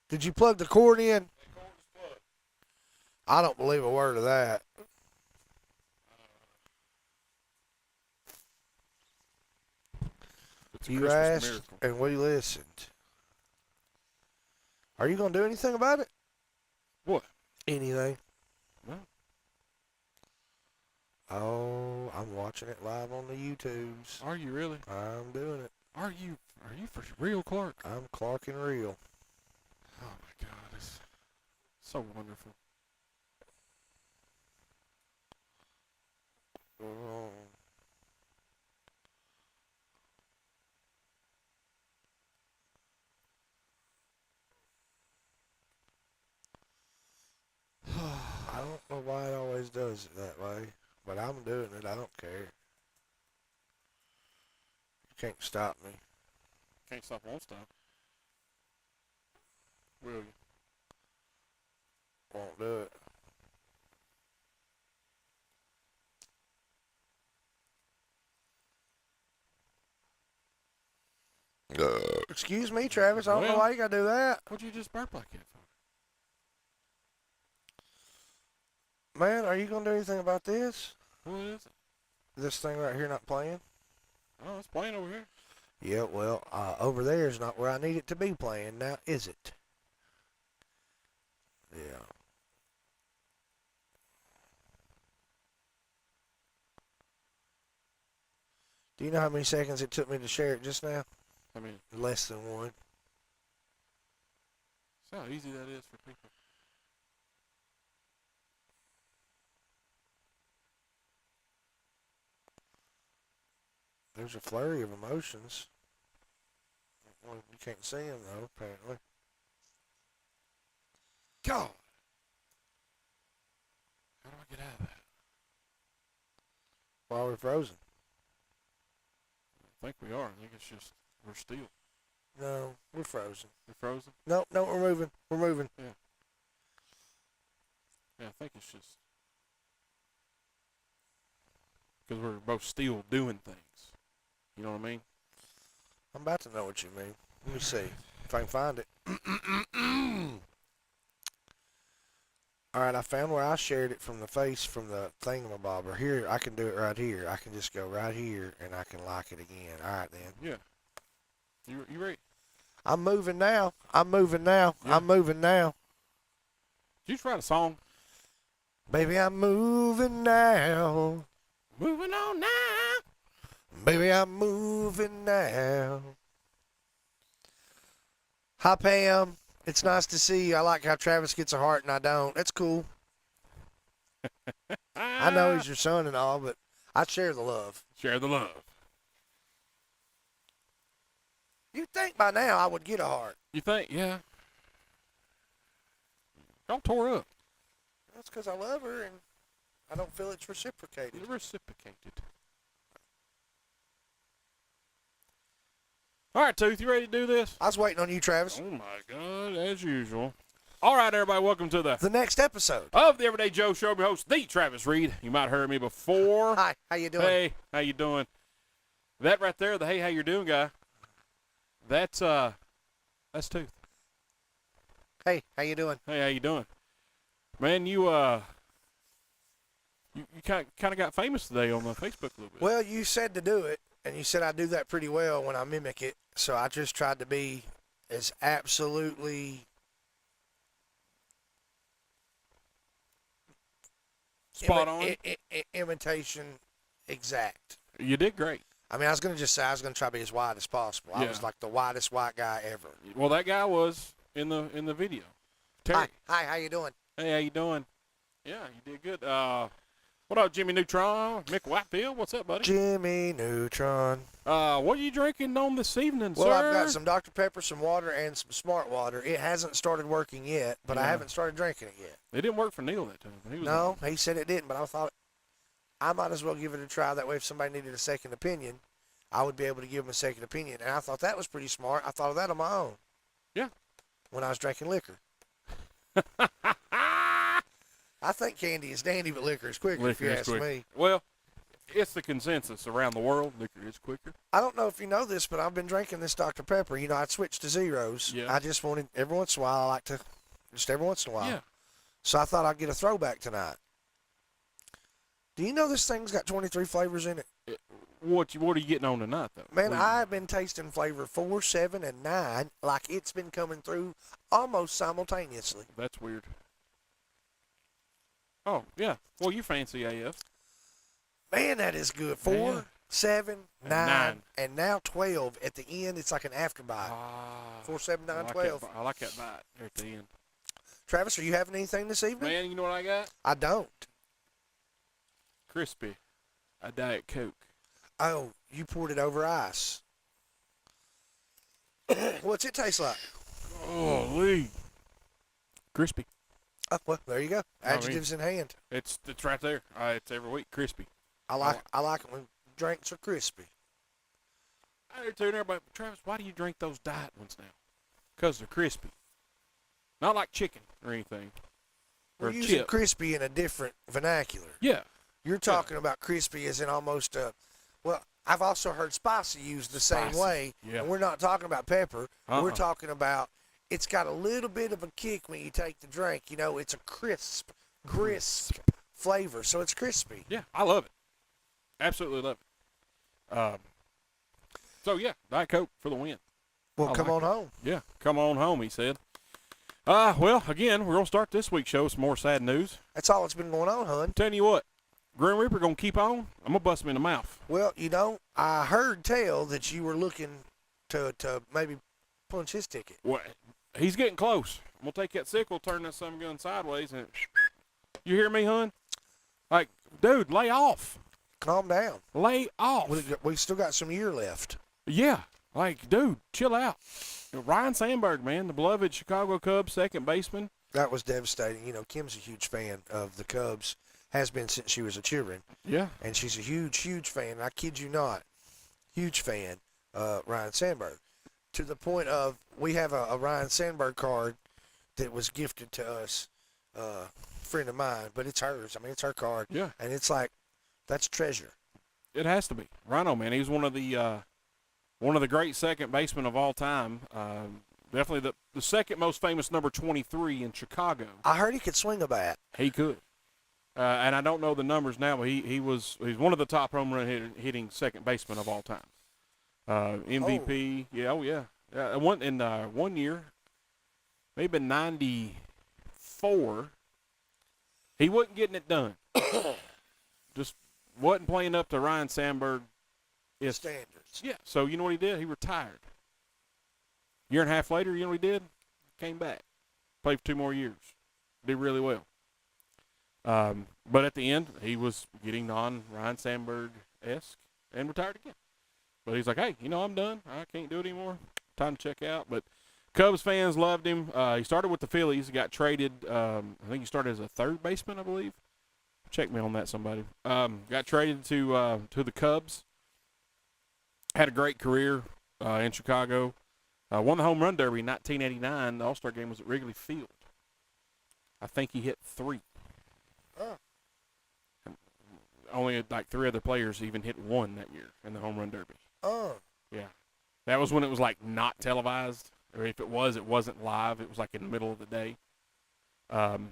Did you plug the cord in? That cord is plugged. I don't believe a word of that. It's a You Christmas asked miracle. and we listened. Are you going to do anything about it? What? Anything. No. Oh, I'm watching it live on the YouTubes. Are you really? I'm doing it. Are you for real, Clark? I'm Clark and real. Oh my God, it's so wonderful. Oh. I don't know why it always does it that way, but I'm doing it. I don't care. You can't stop me. Can't stop, won't stop. Will you? Won't do it. Excuse me, Travis. I don't know Well- why you gotta do that. What'd you just burp like that for? Man, are you gonna do anything about this? What is it? This thing right here not playing? Oh, it's playing over here. Yeah, well, over there is not where I need it to be playing now, is it? Yeah. Do you know how many seconds it took me to share it just now? I mean, Less than one. see how easy that is for people. There's a flurry of emotions. Well, you can't see them, though, apparently. God! How do I get out of that? Why are we frozen? I think we are. I think it's just we're still. No, we're frozen. We're frozen. No, we're moving. We're moving. Yeah, I think it's just because we're both still doing things. You know what I mean? I'm about to know what you mean. Let me see if I can find it. All right, I found where I shared it from the thingamabobber. Here, I can do it right here. I can just go right here, and I can like it again. All right, then. Yeah. You ready? I'm moving now. I'm moving now. Yeah. I'm moving now. Did you just write a song? Baby, I'm moving now. Moving on now. Baby, I'm moving now. Hi, Pam. It's nice to see you. I like how Travis gets a heart and I don't. That's cool. I know he's your son and all, but I share the love. Share the love. You'd think by now I would get a heart. You think? Yeah. Y'all tore up. That's because I love her and I don't feel it's reciprocated. You reciprocated. All right, Tooth, you ready to do this? I was waiting on you, Travis. Oh, my God, as usual. All right, everybody, welcome to The next episode. of the Everyday Joe Show. I'm your host, the Travis Reed. You might have heard me before. Hi, how you doing? Hey, how you doing? That right there, the hey, how you doing guy, that's Tooth. Hey, how you doing? Hey, how you doing? Man, you kind of got famous today on Facebook a little bit. Well, you said to do it, and you said I do that pretty well when I mimic it, so I just tried to be as absolutely Spot on. imitation exact. You did great. I mean, I was going to just say I was going to try to be as wide as possible. I Yeah. was like the widest white guy ever. Well, that guy was in the video. Terry. Hi, how you doing? Hey, how you doing? Yeah, you did good. What up, Jimmy Neutron? Mick Whitefield, what's up, buddy? Jimmy Neutron. What are you drinking on this evening, Well, sir? I've got some Dr. Pepper, some water, and some Smart Water. It hasn't started working yet, but I Yeah. haven't started drinking it yet. It didn't work for Neil that time. He was No, he said it didn't, but I thought I might as well give it a try. That way, if somebody needed a second opinion, I would be able to give them a second opinion. And I thought that was pretty smart. I thought of that on my own. Yeah. When I was drinking liquor. I think candy is dandy, but liquor is quicker, if you ask me. Well, It's the consensus around the world. Liquor is quicker. I don't know if you know this, but I've been drinking this Dr. Pepper. You know, I'd switched to zeros. Yeah. I just wanted, every once in a while, I like to, just every once in a while. Yeah. So I thought I'd get a throwback tonight. Do you know this thing's got 23 flavors in it? What are you getting on tonight, though? Man, I've been tasting flavor 4, 7, and 9 like it's been coming through almost simultaneously. That's weird. Oh, yeah. Well, you're fancy AF. Man, that is good. 4, Yeah. 7, And 9, and now 12. At the end, it's like an afterbite. Ah, 4, 7, 9, I like 12. I like that bite there at the end. Travis, are you having anything this evening? Man, you know what I got? I don't. Crispy. A Diet Coke. Oh, you poured it over ice. What's it taste like? Oh, Lee. Crispy. Oh, well, there you go. I mean- Adjectives in hand. It's right there. It's every week. Crispy. I like it when drinks are crispy. I heard telling everybody, Travis, why do you drink those diet ones now? Because they're crispy. Not like chicken or anything. Or We're using chip. crispy in a different vernacular. Yeah. You're talking about crispy as in almost well, I've also heard spicy used the same Spicy, way. yeah. And we're not talking about pepper. We're Uh-uh. talking about it's got a little bit of a kick when you take the drink. You know, it's a crisp flavor, so it's crispy. Yeah, I love it. Absolutely love it. So, yeah, Diet Coke for the win. Well, I come like on home. Yeah, come on home, he said. Well, again, we're going to start this week's show with some more sad news. That's all that's been going on, hon. Telling you what, Grim Reaper going to keep on. I'm going to bust him in the mouth. Well, you know, I heard tell that you were looking to maybe punch his ticket. Well, he's getting close. I'm going to take that sickle, turn that some gun sideways, and you hear me, hon? Like, dude, lay off. Calm down. Lay off. We still got some year left. Yeah. Like, dude, chill out. Ryan Sandberg, man, the beloved Chicago Cubs second baseman. That was devastating. You know, Kim's a huge fan of the Cubs, has been since she was a children, Yeah. and she's a huge, huge fan. I kid you not, huge fan, Ryan Sandberg, to the point of we have a Ryan Sandberg card that was gifted to us, friend of mine, but it's hers. I mean, it's her card, Yeah. and it's like that's treasure. It has to be. Rhino, man, he was one of the great second basemen of all time. Definitely the second most famous number 23 in Chicago. I heard he could swing a bat. He could. And I don't know the numbers now, but he's one of the top home run hitting second basemen of all time. MVP, yeah. One year, maybe in '94, he wasn't getting it done. Just wasn't playing up to Ryan Sandberg. Standards. Yeah. So you know what he did? He retired. Year and a half later, you know what he did? Came back, played for 2 more years, did really well. But at the end, he was getting non-Ryan Sandberg-esque and retired again. But he's like, hey, I'm done. I can't do it anymore. Time to check out. But Cubs fans loved him. He started with the Phillies. He got traded. I think he started as a third baseman, I believe. Check me on that, somebody. Got traded to the Cubs. Had a great career in Chicago. Won the home run derby in 1989. The All-Star game was at Wrigley Field. I think he hit 3. Oh. Only like 3 other players even hit 1 that year in the home run derby. Oh. Yeah. That was when it was like not televised. Or if it was, it wasn't live. It was like in the middle of the day. And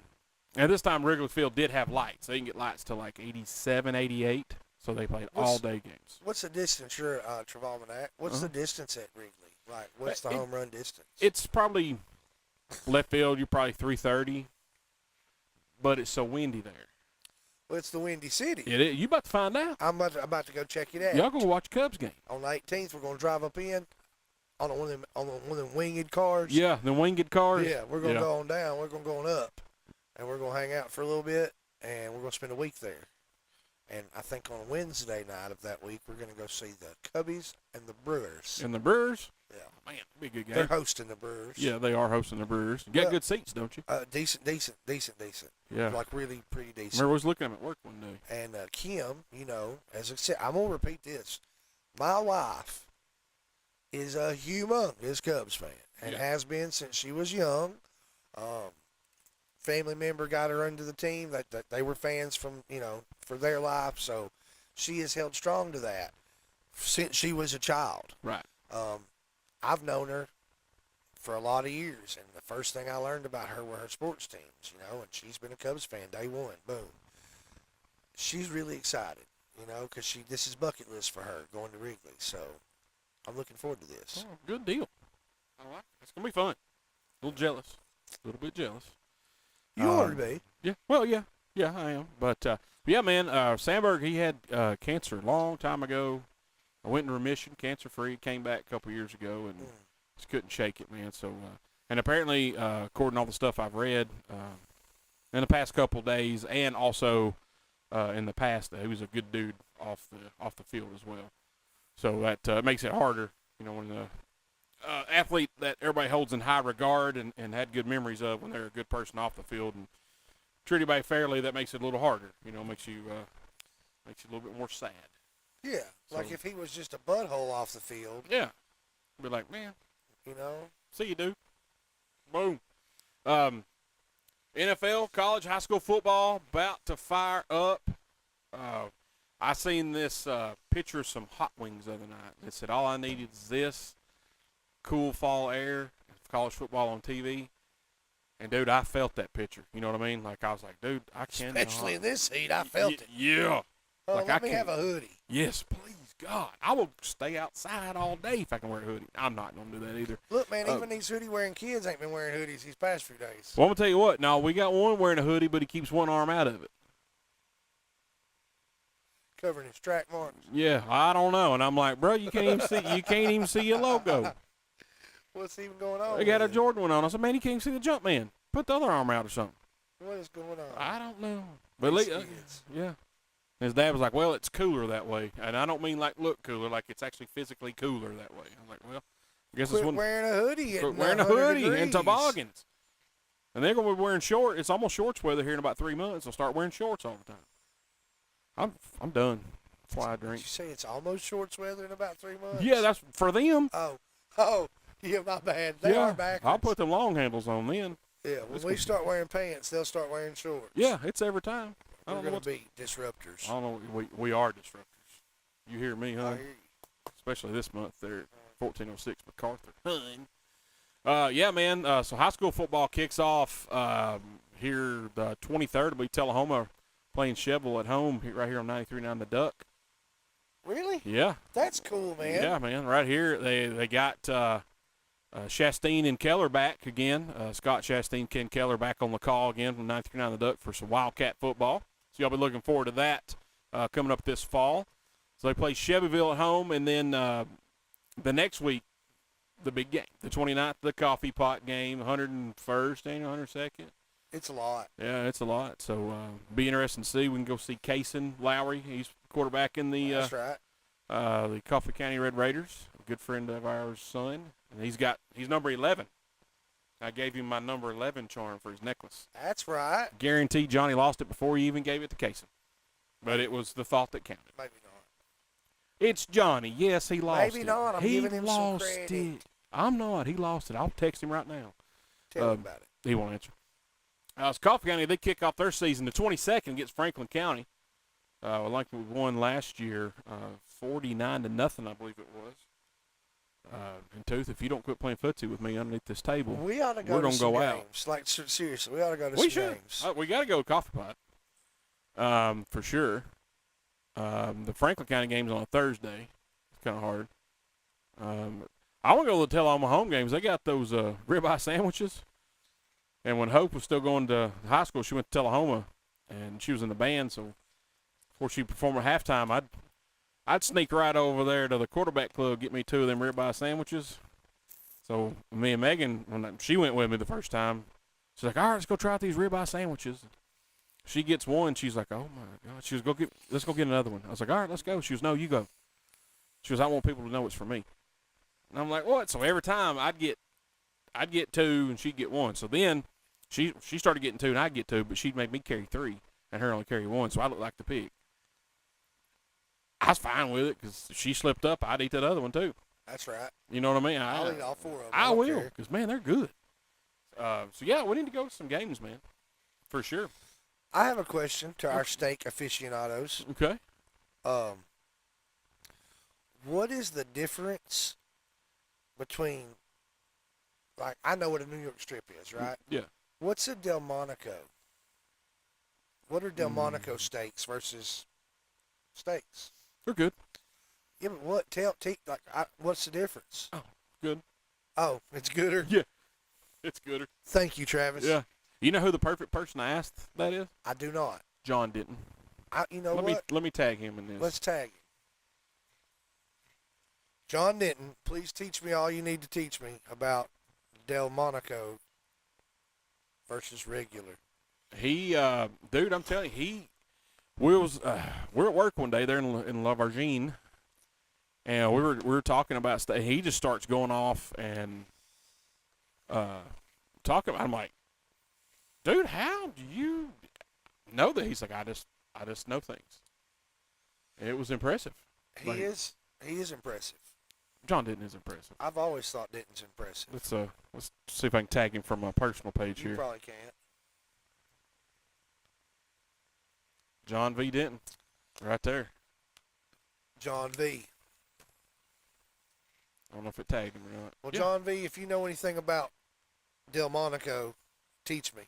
this time Wrigley Field did have lights. They didn't get lights till like 87, 88. So they played all-day games. What's the distance? You're Travalmanac. What's the distance at Wrigley? Like, what's the home run distance? It's probably left field. You're probably 330. But it's so windy there. Well, it's the Windy City. It is. You about to find out. I'm about to go check it out. Y'all gonna watch a Cubs game? On the 18th, we're gonna drive up in on one of them winged cars. Yeah, the winged cars. Yeah, we're gonna go on down. We're gonna go on up, and we're gonna hang out for a little bit, and we're gonna spend a week there. And I think on Wednesday night of that week, we're gonna go see the Cubbies and the Brewers. And the Brewers. Yeah, man, it'll be a good game. They're hosting the Brewers. Yeah, they are hosting the Brewers. You got good seats, don't you? Decent. Yeah. Like really pretty decent. I remember I was looking at them at work one day. And Kim, as I said, I'm going to repeat this. My wife is a humongous Cubs fan and has been since she was young. Family member got her into the team. That they were fans from, for their life. So she has held strong to that since she was a child. Right. I've known her for a lot of years, and the first thing I learned about her were her sports teams, and she's been a Cubs fan day one. Boom. She's really excited, because this is bucket list for her, going to Wrigley. So I'm looking forward to this. Oh, good deal. I like it. It's going to be fun. A little jealous. A little bit jealous. You ought to be. Yeah. Well, yeah. Yeah, I am. But, yeah, man, Sandberg, he had cancer a long time ago. I went into remission, cancer-free, came back a couple years ago, and just couldn't shake it, man. So, and apparently, according to all the stuff I've read in the past couple days, and also in the past, he was a good dude off the field as well. So that makes it harder, when the athlete that everybody holds in high regard and had good memories of when they're a good person off the field and treat anybody fairly, that makes it a little harder. Makes you a little bit more sad. Yeah, like So- if he was just a butthole off the field, Yeah. Be like, man, you. see you, dude. Boom. NFL, college, high school football about to fire up. I seen this picture of some hot wings the other night. It said all I needed is this cool fall air, college football on TV. And, dude, I felt that picture. You know what I mean? Like, I was like, dude, I can't. Especially in this heat, I felt it. Yeah. Oh, like, let I me have a can't- hoodie. Yes, please, God. I will stay outside all day if I can wear a hoodie. I'm not going to do that either. Look, man, Oh. even these hoodie-wearing kids ain't been wearing hoodies these past few days. Well, I'm going to tell you what. No, we got one wearing a hoodie, but he keeps one arm out of it. Covering his track marks. Yeah, I don't know. And I'm like, bro, you can't even see your logo. What's even going on? They got a with it? Jordan one on. I said, man, you can't even see the jump man. Put the other arm out or something. What is going on? I don't know. But These kids. yeah. His dad was like, well, it's cooler that way. And I don't mean like look cooler, like it's actually physically cooler that way. I'm like, well, I guess Quit it's one wearing a hoodie. quit At wearing a 900 hoodie and degrees. toboggans. And they're going to be wearing shorts. It's almost shorts weather here in about 3 months. They'll start wearing shorts all the time. I'm done. That's why I Did drink. you say it's almost shorts weather in about 3 months? Yeah, that's for them. Oh, yeah, my bad. They yeah, are backwards. I'll put them long handles on then. Yeah, when It's we gonna- start wearing pants, they'll start wearing shorts. Yeah, it's every time. I We're don't know going to what's- be disruptors. I don't know. We are disruptors. You hear me, huh? I hear you. Especially this month. They're at 1406 MacArthur. Hun. Yeah, man. So high school football kicks off here the 23rd. It'll be Tullahoma playing Cheville at home right here on 93.9 The Duck. Really? Yeah. That's cool, man. Yeah, man. Right here, they got Chastain and Keller back again. Scott Chastain, Ken Keller back on the call again from 93.9 The Duck for some Wildcat football. So y'all be looking forward to that coming up this fall. So they play Chevyville at home, and then the next week, the big game, the 29th, the coffee pot game, 101st, Daniel, 102nd. It's a lot. Yeah, it's a lot. So be interesting to see. We can go see Kaysen Lowry. He's quarterback in the That's right. the Coffee County Red Raiders, a good friend of ours' son. And he's number 11. I gave him my number 11 charm for his necklace. That's right. Guaranteed Johnny lost it before he even gave it to Kaysen. But it was the thought that counted. Maybe not. It's Johnny. Yes, he lost it. Maybe not. I'm he giving him some lost credit. it. I'm not. He lost it. I'll text him right now. Tell him about it. He won't answer. It's Coffee County. They kick off their season the 22nd against Franklin County. Like we won last year, 49-0, I believe it was. And Tooth, if you don't quit playing footsie with me underneath this table, We ought to go we're to gonna some go games. out. Like, seriously, we ought to go to we some should. games. We got to go to Coffee Pot, for sure. The Franklin County game's on a Thursday. It's kind of hard. I want to go to the Tullahoma home games. They got those ribeye sandwiches. And when Hope was still going to high school, she went to Tullahoma, and she was in the band. So before she performed at halftime, I'd sneak right over there to the quarterback club, get me 2 of them ribeye sandwiches. So me and Megan, when she went with me the first time, she's like, all right, let's go try out these ribeye sandwiches. She gets one. She's like, oh, my God. She was, let's go get another one. I was like, all right, let's go. She was, no, you go. She was, I want people to know it's for me. And I'm like, what? So every time I'd get 2 and she'd get 1. So then she started getting 2 and I'd get 2, but she'd make me carry 3 and her only carry 1. So I looked like the pig. I was fine with it because she slipped up. I'd eat that other one too. That's right. You know what I mean? I'll eat all 4 of them. I don't will care. because, man, they're good. So, yeah, we need to go to some games, man, for sure. I have a question to our steak aficionados. Okay. What is the difference between, like, I know what a New York strip is, right? Yeah. What's a Delmonico? What are Delmonico steaks versus steaks? They're good. Yeah, but what's the difference? Oh, good. Oh, it's gooder. Yeah. It's gooder. Thank you, Travis. Yeah. You know who the perfect person I asked that is? I do not. John Denton. You know let what? Let me tag him in this. Let's tag him. John Denton, please teach me all you need to teach me about Delmonico versus regular. He, dude, I'm telling you, we're at work one day there in La Vargine, and we were talking about stuff. He just starts going off and talking. I'm like, dude, how do you know that? He's like, I just know things. And it was impressive. He is impressive. John Denton is impressive. I've always thought Denton's impressive. Let's see if I can tag him from my personal page You here. probably can't. John V. Denton, right there. John V. I don't know if it tagged him or not. Well, Yeah. John V., if you know anything about Delmonico, teach me.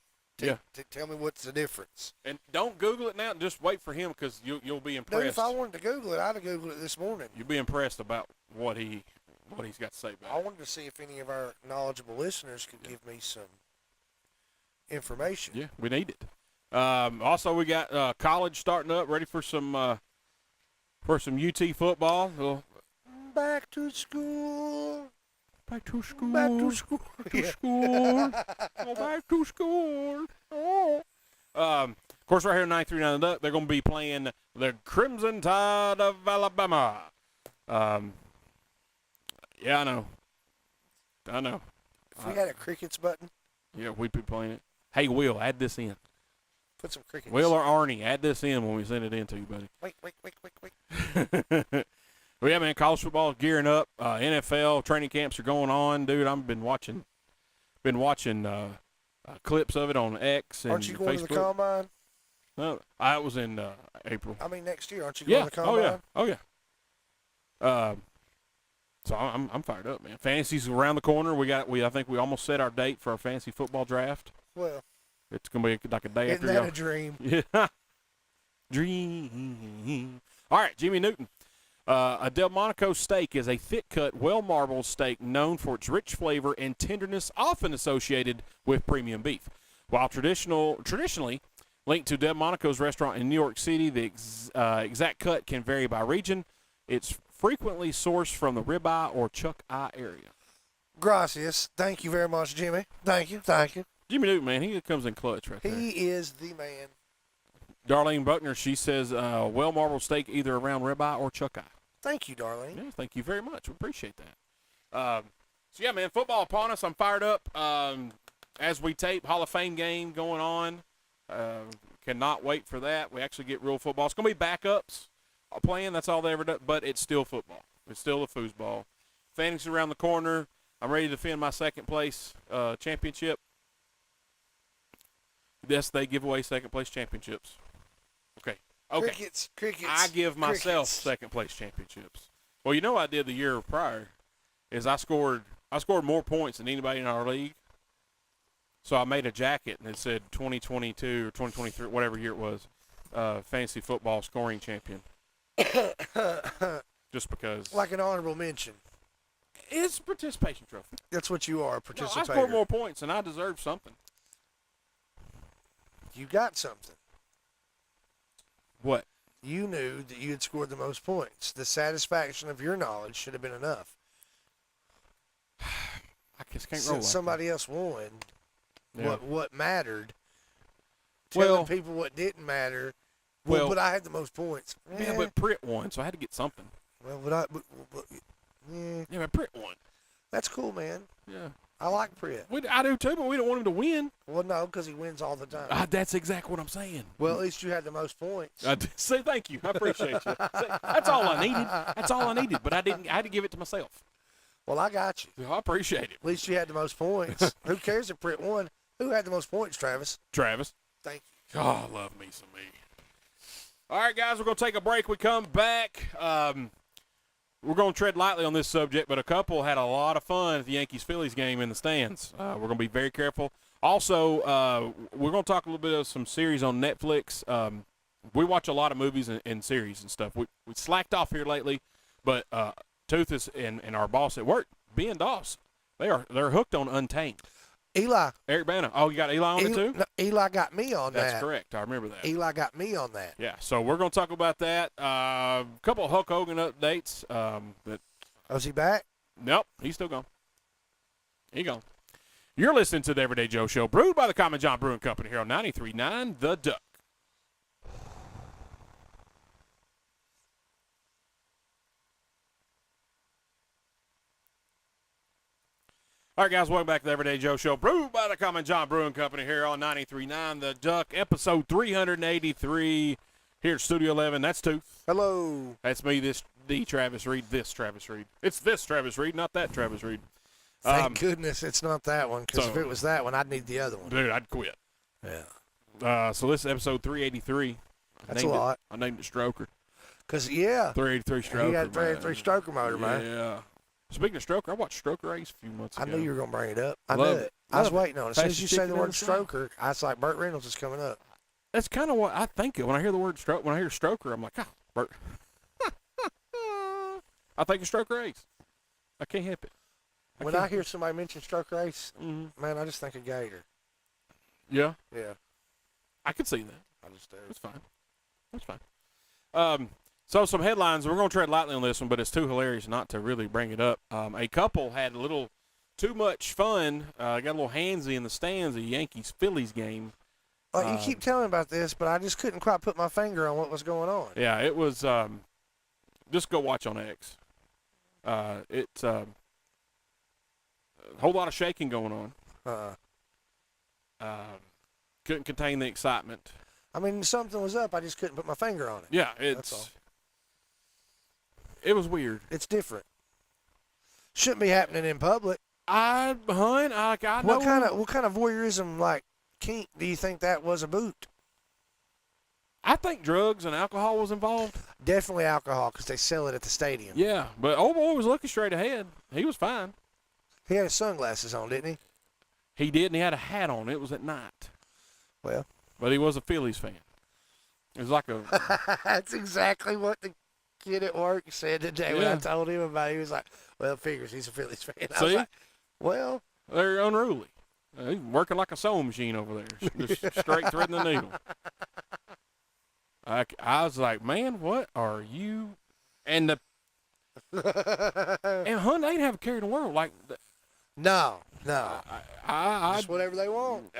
Tell me what's the difference. And don't Google it now. Just wait for him because you'll be impressed. Dude, if I wanted to Google it, I'd have Googled it this morning. You'll be impressed about what he's got to say about I it. wanted to see if any of our knowledgeable listeners could give me some information. Yeah, we need it. Also, we got college starting up, ready for some UT football. Back to school. Back to school. Back to school. Back to school. Oh, back to school. Oh. Of course, right here in 93.9 The Duck, they're going to be playing the Crimson Tide of Alabama. Yeah, I know. If we had a crickets button, Yeah, we'd be playing it. Hey, Will, add this in. put some crickets. Will or Arnie, add this in when we send it in to you, buddy. Wait. Well, yeah, man, college football is gearing up. NFL training camps are going on, dude. I've been watching clips of it on X and Aren't you going Facebook. to the combine? No, I was in April. I mean, next year. Aren't you going Yeah. to the combine? Oh yeah. So I'm fired up, man. Fantasy's around the corner. I think we almost set our date for our fantasy football draft. Well, It's gonna be like a day isn't after that y'all. a dream? Yeah. Dream. All right, Jimmy Newton. A Delmonico steak is a thick-cut, well-marbled steak known for its rich flavor and tenderness, often associated with premium beef. While traditionally linked to Delmonico's restaurant in New York City, the exact cut can vary by region. It's frequently sourced from the ribeye or chuck eye area. Gracias. Thank you very much, Jimmy. Thank you. Jimmy Newton, man, he comes in clutch right there. He is the man. Darlene Buckner, she says, well-marbled steak either around ribeye or chuck eye. Thank you, Darlene. Yeah, thank you very much. We appreciate that. So, yeah, man, football upon us. I'm fired up. As we tape, Hall of Fame game going on. Cannot wait for that. We actually get real football. It's going to be backups playing. That's all they ever do. But it's still football. It's still a foosball. Fantasy around the corner. I'm ready to defend my second-place championship. Yes, they give away second-place championships. Okay. Crickets. I give myself second-place championships. Well, you know what I did the year prior is I scored more points than anybody in our league. So I made a jacket, and it said 2022 or 2023, whatever year it was, fantasy football scoring champion. Just because. Like an honorable mention. It's a participation trophy. That's what you are, a No, I participator. scored more points, and I deserve something. You got something. What? You knew that you had scored the most points. The satisfaction of your knowledge should have been enough. I just can't roll like Since somebody else won, that. Yeah. what mattered, Well- telling people what didn't matter. Well, Well- but I had the most points. Yeah, but Pritt won, so I had to get something. Yeah, Yeah, but Pritt won. that's cool, man. Yeah. I like Pritt. I do too, but we don't want him to win. Well, no, because he wins all the time. That's exactly what I'm saying. Well, at least you had the most points. Say thank you. I appreciate you. That's all I needed. That's all I needed. But I had to give it to myself. Well, I got you. I appreciate it. At least you had the most points. Who cares if Pritt won? Who had the most points, Travis? Travis. Thank you. Oh, I love me some me. All right, guys, we're going to take a break. We come back. We're going to tread lightly on this subject, but a couple had a lot of fun at the Yankees-Phillies game in the stands. We're going to be very careful. Also, we're going to talk a little bit of some series on Netflix. We watch a lot of movies and series and stuff. We slacked off here lately, but Tooth and our boss at work, Ben Doss, they're hooked on Untamed. Eli. Eric Bana. Oh, you got Eli on it too? No, Eli got me on that. That's correct. I remember that. Eli got me on that. Yeah, so we're going to talk about that. A couple of Hulk Hogan updates. Was he back? Nope, he's still gone. He gone. You're listening to the Everyday Joe Show, brewed by the Common John Brewing Company here on 93.9 The Duck. All right, guys, welcome back to the Everyday Joe Show, brewed by the Common John Brewing Company here on 93.9 The Duck, episode 383 here at Studio 11. That's Tooth. Hello. That's me, the Travis Reed, this Travis Reed. It's this Travis Reed, not that Travis Reed. Thank goodness it's not that one, because so- if it was that one, I'd need the other one. Dude, I'd quit. Yeah. So this is episode 383. That's a lot. I named it Stroker. Because, yeah, 383 Stroker. he got 383 stroker motor, Yeah. man. Speaking of Stroker, I watched Stroker Race a few months I ago. knew you were going to bring it up. I Love knew it. it. I was Love it. waiting on it. As soon as you Fastest say the chicken word in the South. stroker, I was like, Burt Reynolds is coming up. That's kind of what I think of when I hear the word stroke. When I hear Stroker, I'm like, oh, Bert. I think of Stroker Race. I can't help it. When I hear somebody mention stroke race, Mm-hmm. man, I just think of Gator. Yeah, Yeah, I could see that. I just do. That's fine. That's fine. So some headlines. We're going to tread lightly on this one, but it's too hilarious not to really bring it up. A couple had a little too much fun. Got a little handsy in the stands at Yankees-Phillies game. You keep telling me about this, but I just couldn't quite put my finger on what was going on. Yeah, it was. Just go watch on X. It's a whole lot of shaking going on. Couldn't contain the excitement. I mean, something was up. I just couldn't put my finger on it. Yeah, That's all. It was weird. It's different. Shouldn't be happening in public. I know. What kind of voyeurism, like kink, do you think that was a boot? I think drugs and alcohol was involved. Definitely alcohol, because they sell it at the stadium. Yeah, but old boy was looking straight ahead. He was fine. He had his sunglasses on, didn't he? He did, and he had a hat on. It was at night. Well, But he was a Phillies fan. It was like a that's exactly what the kid at work said today when I Yeah. told him about it. He was like, well, figures he's a Phillies fan. I was See? like, well, they're unruly. He's working like a sewing machine over there, just straight threading the needle. I was like, man, what are you? And and hun, they didn't have a care in the world. Like, no. I Just whatever they want.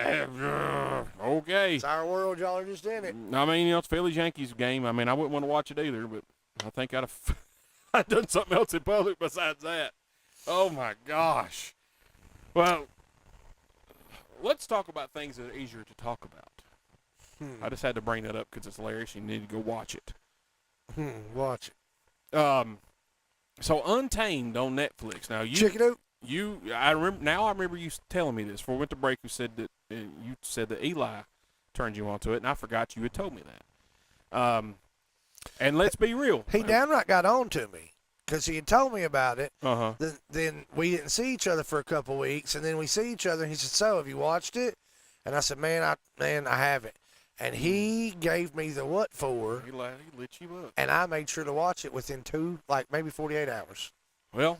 okay. It's our world. Y'all are just in it. I mean, it's Phillies Yankees game. I mean, I wouldn't want to watch it either, but I think I'd done something else in public besides that. Oh my gosh. Well, let's talk about things that are easier to talk about. I just had to bring that up because it's hilarious. You need to go watch it. Watch it. So Untamed on Netflix. Now Check it out. I remember you telling me this before we went to break. You said that Eli turned you onto it, and I forgot you had told me that. And let's be real. He downright got on to me because he had told me about it. Uh-huh. Then we didn't see each other for a couple of weeks, and then we see each other, and he said, "So, have you watched it?" And I said, "Man, I haven't." And he gave me the what for, He lit you up. and I made sure to watch it within maybe 48 hours. Well,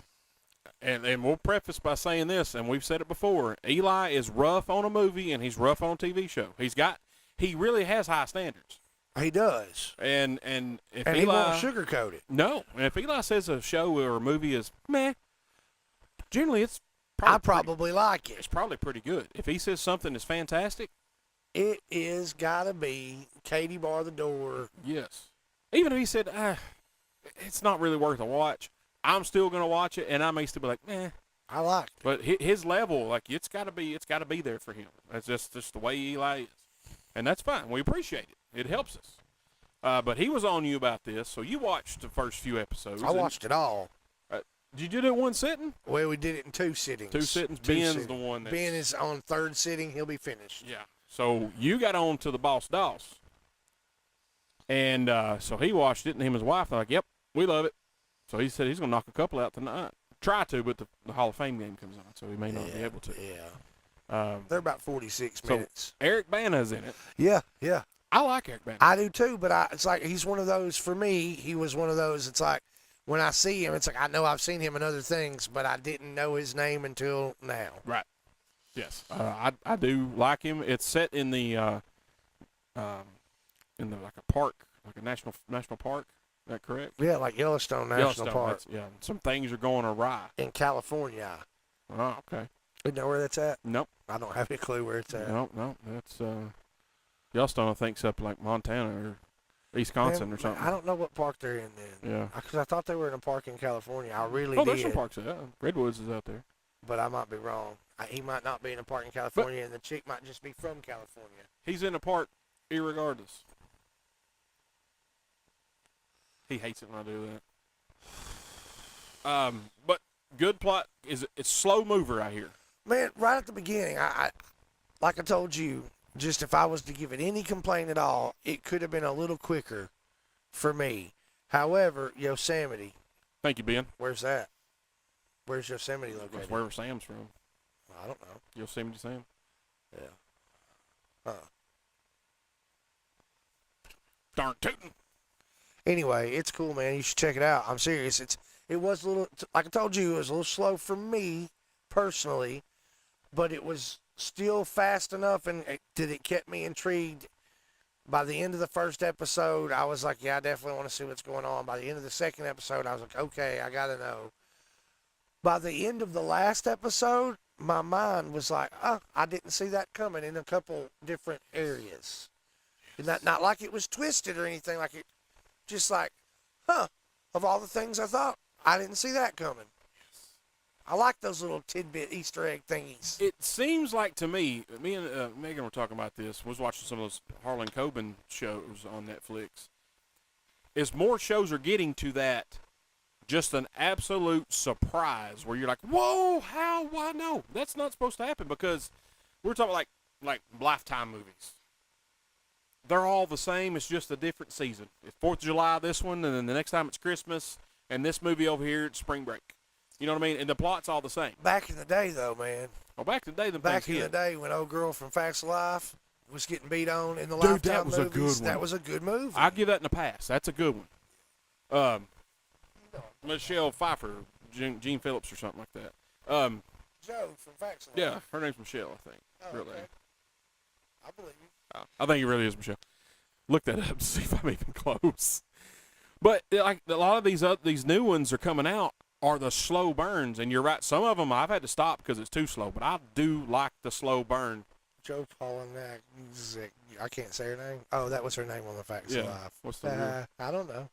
and we'll preface by saying this, and we've said it before. Eli is rough on a movie, and he's rough on a TV show. He really has high standards. He does. And if And Eli he won't sugarcoat it. no, and if Eli says a show or a movie is meh, generally it's I probably probably like it's it. probably pretty good. If he says something is fantastic, It is got to be Katie bar the door. yes. Even if he said it's not really worth a watch, I'm still gonna watch it, and I may still be like, meh. I like it. But his level, like it's got to be there for him. That's just the way Eli is, and that's fine. We appreciate it. It helps us. But he was on you about this, so you watched the first few episodes. I watched it all. Did you do it one sitting? Well, we did it in 2 sittings. 2 sittings. Ben's the one that. Ben is on 3rd sitting. He'll be finished. Yeah. So you got on to the Boss Doss. And so he watched it, and him and his wife, they're like, yep, we love it. So he said he's going to knock a couple out tonight. Try to, but the Hall of Fame game comes on, so he may not be able to. Yeah. They're about 46 so minutes. Eric Bana's in it. Yeah, yeah. I like Eric Bana. I do too, but it's like he's one of those, for me, he was one of those, it's like when I see him, it's like I know I've seen him in other things, but I didn't know his name until now. Right. Yes. I do like him. It's set in the like a park, like a national park. Is that correct? Yeah, like Yellowstone National Park. Yeah. Some things are going awry. In California. Oh, okay. You know where that's at? Nope. I don't have any clue where it's at. No. That's Yellowstone, I think's up like Montana or Wisconsin or something. I don't know what park they're in then. Yeah. Because I thought they were in a park in California. I really Oh, did. there's some parks. Yeah. Redwoods is out there. But I might be wrong. He might not be in a park in California, and the chick might just be from California. He's in a park irregardless. He hates it when I do that. But good plot. It's slow mover, I hear. Man, right at the beginning, I like I told you, just if I was to give it any complaint at all, it could have been a little quicker for me. However, Yosemite. Thank you, Ben. Where's that? Where's Yosemite located? That's where Sam's from. I don't know. Yosemite Sam. Yeah. Darn tootin'. Anyway, it's cool, man. You should check it out. I'm serious. It was a little, like I told you, it was a little slow for me personally, but it was still fast enough, and it kept me intrigued. By the end of the first episode, I was like, yeah, I definitely want to see what's going on. By the end of the second episode, I was like, okay, I got to know. By the end of the last episode, my mind was like, oh, I didn't see that coming in a couple different areas. And not like it was twisted or anything, like it, just like, of all the things I thought, I didn't see that coming. I like those little tidbit Easter egg thingies. It seems like to me and Megan were talking about this, was watching some of those Harlan Coben shows on Netflix, is more shows are getting to that just an absolute surprise where you're like, whoa, how, why, no, that's not supposed to happen, because we're talking like Lifetime movies. They're all the same. It's just a different season. It's 4th of July, this one, and then the next time it's Christmas, and this movie over here, it's spring break. You know what I mean? And the plot's all the same. Back in the day, though, man. Well, back in the day, the day when old girl from Facts of Life was getting beat on in the Dude, Lifetime that was movies, a good one. that was a good movie. I'll give that in the past. That's a good one. Michelle Pfeiffer, Gene Phillips, or something like that. Joe from Facts of Life. Yeah, her name's Michelle, I think. Oh, Really. okay. I believe you. I think it really is Michelle. Look that up to see if I'm even close. But like a lot of these new ones are coming out are the slow burns, and you're right. Some of them I've had to stop because it's too slow, but I do like the slow burn. Joe Polinack. I can't say her name. Oh, that was her name on the Facts of Life. What's the real? I don't know.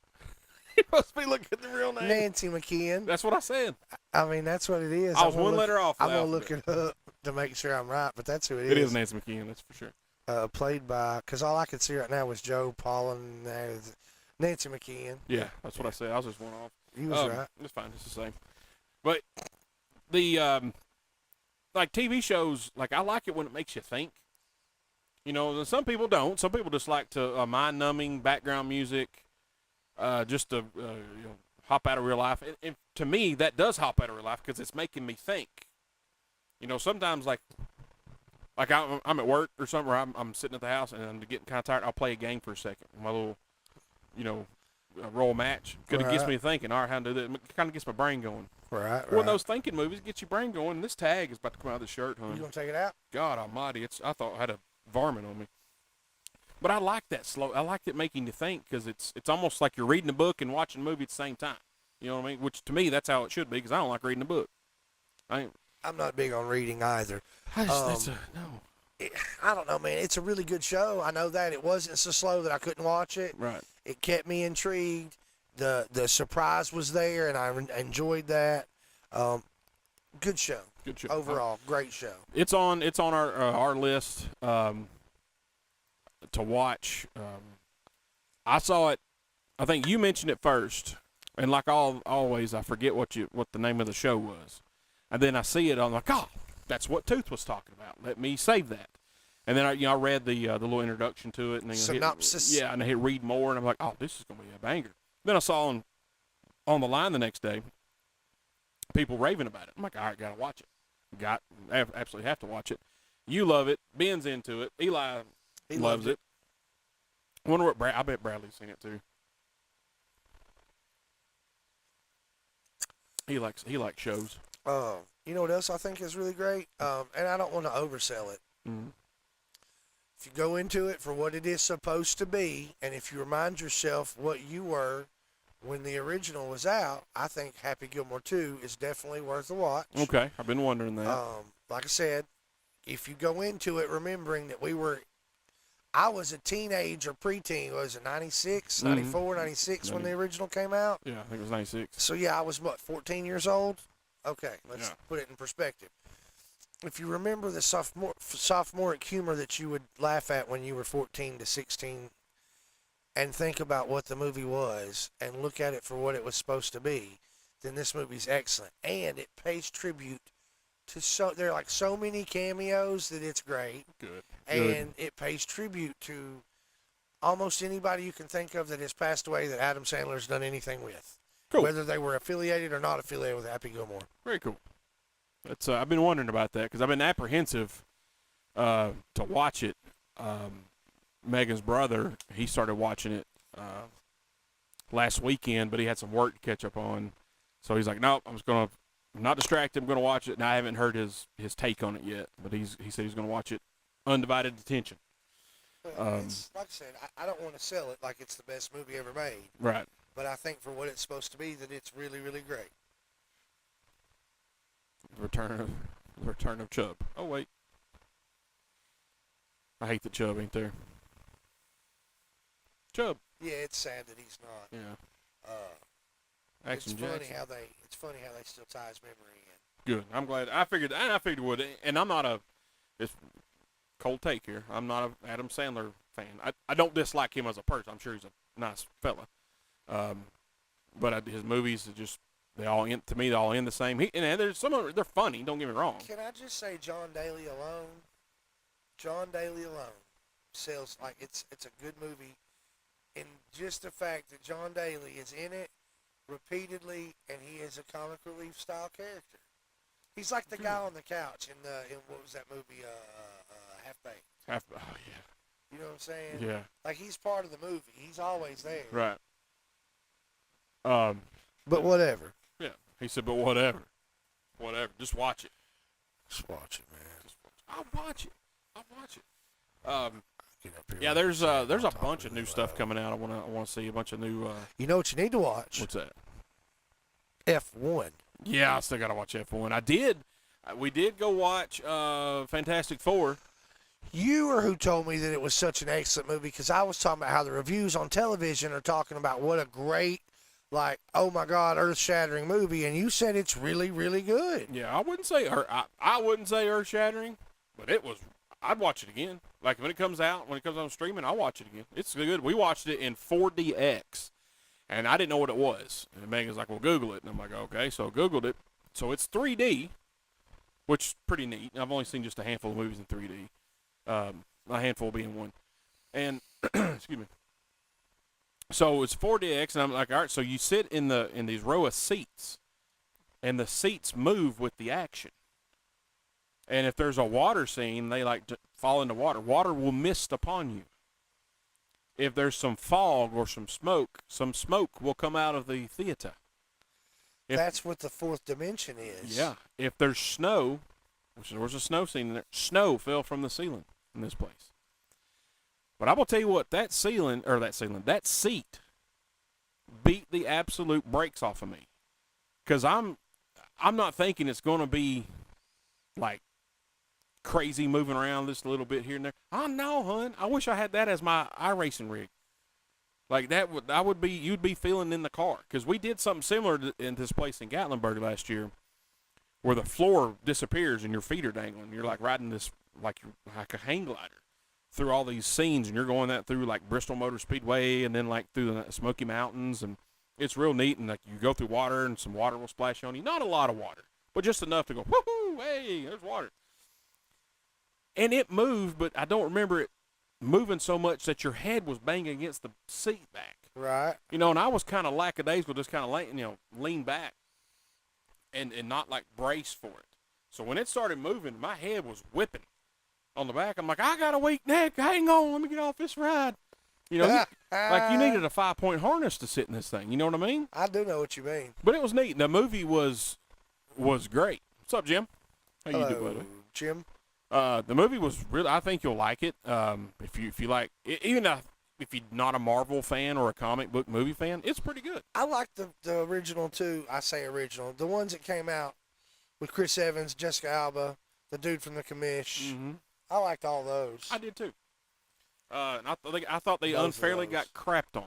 You must be looking at the real name. Nancy McKeon. That's what I said. I mean, that's what it is. I was one letter off. I'm gonna look it up to make sure I'm right, but that's who it is. It is Nancy McKeon, that's for sure. Played by, because all I could see right now was Joe Polinack, Nancy McKeon. Yeah, that's what I said. I was just one off. He was right. It's fine. It's the same. But the like TV shows, like I like it when it makes you think. You know, some people don't. Some people just like to mind-numbing background music, just to hop out of real life. And to me, that does hop out of real life because it's making me think. You know, sometimes like I'm at work or something, or I'm sitting at the house and I'm getting kind of tired. I'll play a game for a second. My little, roll match. Because it gets me thinking, all right, how to do that. It kind of gets my brain going. Right. When those thinking movies get your brain going, this tag is about to come out of the shirt, honey. You gonna take it out? God almighty, I thought I had a varmint on me. But I like that slow. I like it making you think because it's almost like you're reading a book and watching a movie at the same time. You know what I mean? Which to me, that's how it should be because I don't like reading a book. I'm not big on reading either. No. I don't know, man. It's a really good show. I know that. It wasn't so slow that I couldn't watch it. Right. It kept me intrigued. The surprise was there, and I enjoyed that. Good show. Good show. Overall, great show. It's on our list to watch. I saw it. I think you mentioned it first, and like always, I forget what the name of the show was, and then I see it. I'm like, oh, that's what Tooth was talking about. Let me save that. And then I read the little introduction to it, and then Synopsis. and I hit read more, and I'm like, oh, this is gonna be a banger. Then I saw on the line the next day, people raving about it. I'm like, all right, gotta watch it. Absolutely have to watch it. You love it. Ben's into it. Eli He loves loved it. I wonder what I bet Bradley's seen it too. He likes shows. You know what else I think is really great? And I don't want to oversell it. Mm-hmm. If you go into it for what it is supposed to be, and if you remind yourself what you were when the original was out, I think Happy Gilmore 2 is definitely worth a watch. Okay, I've been wondering that. Like I said, if you go into it remembering that I was a teenager, preteen, was it 96, 94, 96 when the original came out? Yeah, I think it was 96. So yeah, I was 14 years old? Okay, let's put it in perspective. If you remember the sophomoric humor that you would laugh at when you were 14 to 16 and think about what the movie was and look at it for what it was supposed to be, then this movie's excellent. And it pays tribute to there are like so many cameos that it's great. Good. And it pays tribute to almost anybody you can think of that has passed away that Adam Sandler's done anything with. Cool. Whether they were affiliated or not affiliated with Happy Gilmore. Very cool. That's I've been wondering about that because I've been apprehensive to watch it. Megan's brother, he started watching it last weekend, but he had some work to catch up on. So he's like, nope, I'm not distracted. I'm going to watch it. And I haven't heard his take on it yet, but he said he's going to watch it undivided attention. It's, like I said, I don't want to sell it like it's the best movie ever made. Right. But I think for what it's supposed to be, that it's really, really great. The return of Chubb. Oh wait, I hate that Chubb ain't there. Chubb. Yeah, it's sad that he's not. Yeah. It's Action funny Jackson. how they still tie his memory in. Good. I'm glad. I figured it would. And I'm not it's cold take here. I'm not a Adam Sandler fan. I don't dislike him as a person. I'm sure he's a nice fella. But his movies are just they all end the same. And there's some of them, they're funny. Don't get me wrong. Can I just say John Daly alone sells like it's a good movie, and just the fact that John Daly is in it repeatedly and he is a comic relief style character. He's like the guy on the couch in what was that movie? Half Baked. Oh yeah. You know what I'm saying? Yeah. Like he's part of the movie. He's always there. Right. But whatever. Yeah. He said, but whatever. Just watch it. Just watch it, man. I'll watch it. Get up here Yeah, and there's say a talk bunch of really new stuff loud. coming out. I wanna see a bunch of new. You know what you need to watch? What's that? F1. Yeah, I still gotta watch F1. I did. We did go watch Fantastic Four. You were who told me that it was such an excellent movie because I was talking about how the reviews on television are talking about what a great, like, oh my God, earth-shattering movie, and you said it's really, really good. Yeah, I wouldn't say earth shattering, but it was. I'd watch it again. Like when it comes on streaming, I'll watch it again. It's good. We watched it in 4DX, and I didn't know what it was. And Megan's like, "Well, Google it," and I'm like, "Okay." So I Googled it. So it's 3D, which is pretty neat. I've only seen just a handful of movies in 3D. A handful being one. And excuse me. So it's 4DX, and I'm like, all right. So you sit in these row of seats, and the seats move with the action. And if there's a water scene, they like to fall into water. Water will mist upon you. If there's some fog or some smoke will come out of the theater. That's what the fourth dimension is. Yeah. If there's snow, which there was a snow scene in there, snow fell from the ceiling in this place. But I will tell you what, that seat beat the absolute brakes off of me. Because I'm not thinking it's going to be like crazy moving around just a little bit here and there. I know, hun. I wish I had that as my iRacing rig. Like you'd be feeling in the car. Because we did something similar in this place in Gatlinburg last year where the floor disappears and your feet are dangling. You're like riding this like a hang glider through all these scenes, and you're going that through like Bristol Motor Speedway and then like through the Smoky Mountains, and it's real neat. And like you go through water and some water will splash on you. Not a lot of water, but just enough to go, woohoo, hey, there's water. and it moved, but I don't remember it moving so much that your head was banging against the seat back. Right. You know, and I was kind of lackadaisical, just kind of lean back and not like brace for it. So when it started moving, my head was whipping on the back. I'm like, I got a weak neck. Hang on, let me get off this ride. You know, like you needed a 5-point harness to sit in this thing. You know what I mean? I do know what you mean. But it was neat. The movie was great. What's up, Jim? How you doing, buddy? Jim? The movie was really. I think you'll like it. If you like, even if you're not a Marvel fan or a comic book movie fan, it's pretty good. I like the original too. I say original. The ones that came out with Chris Evans, Jessica Alba, the dude from the Commish. Mm-hmm. I liked all those. I did too. And I thought they Both of unfairly those. got crapped on.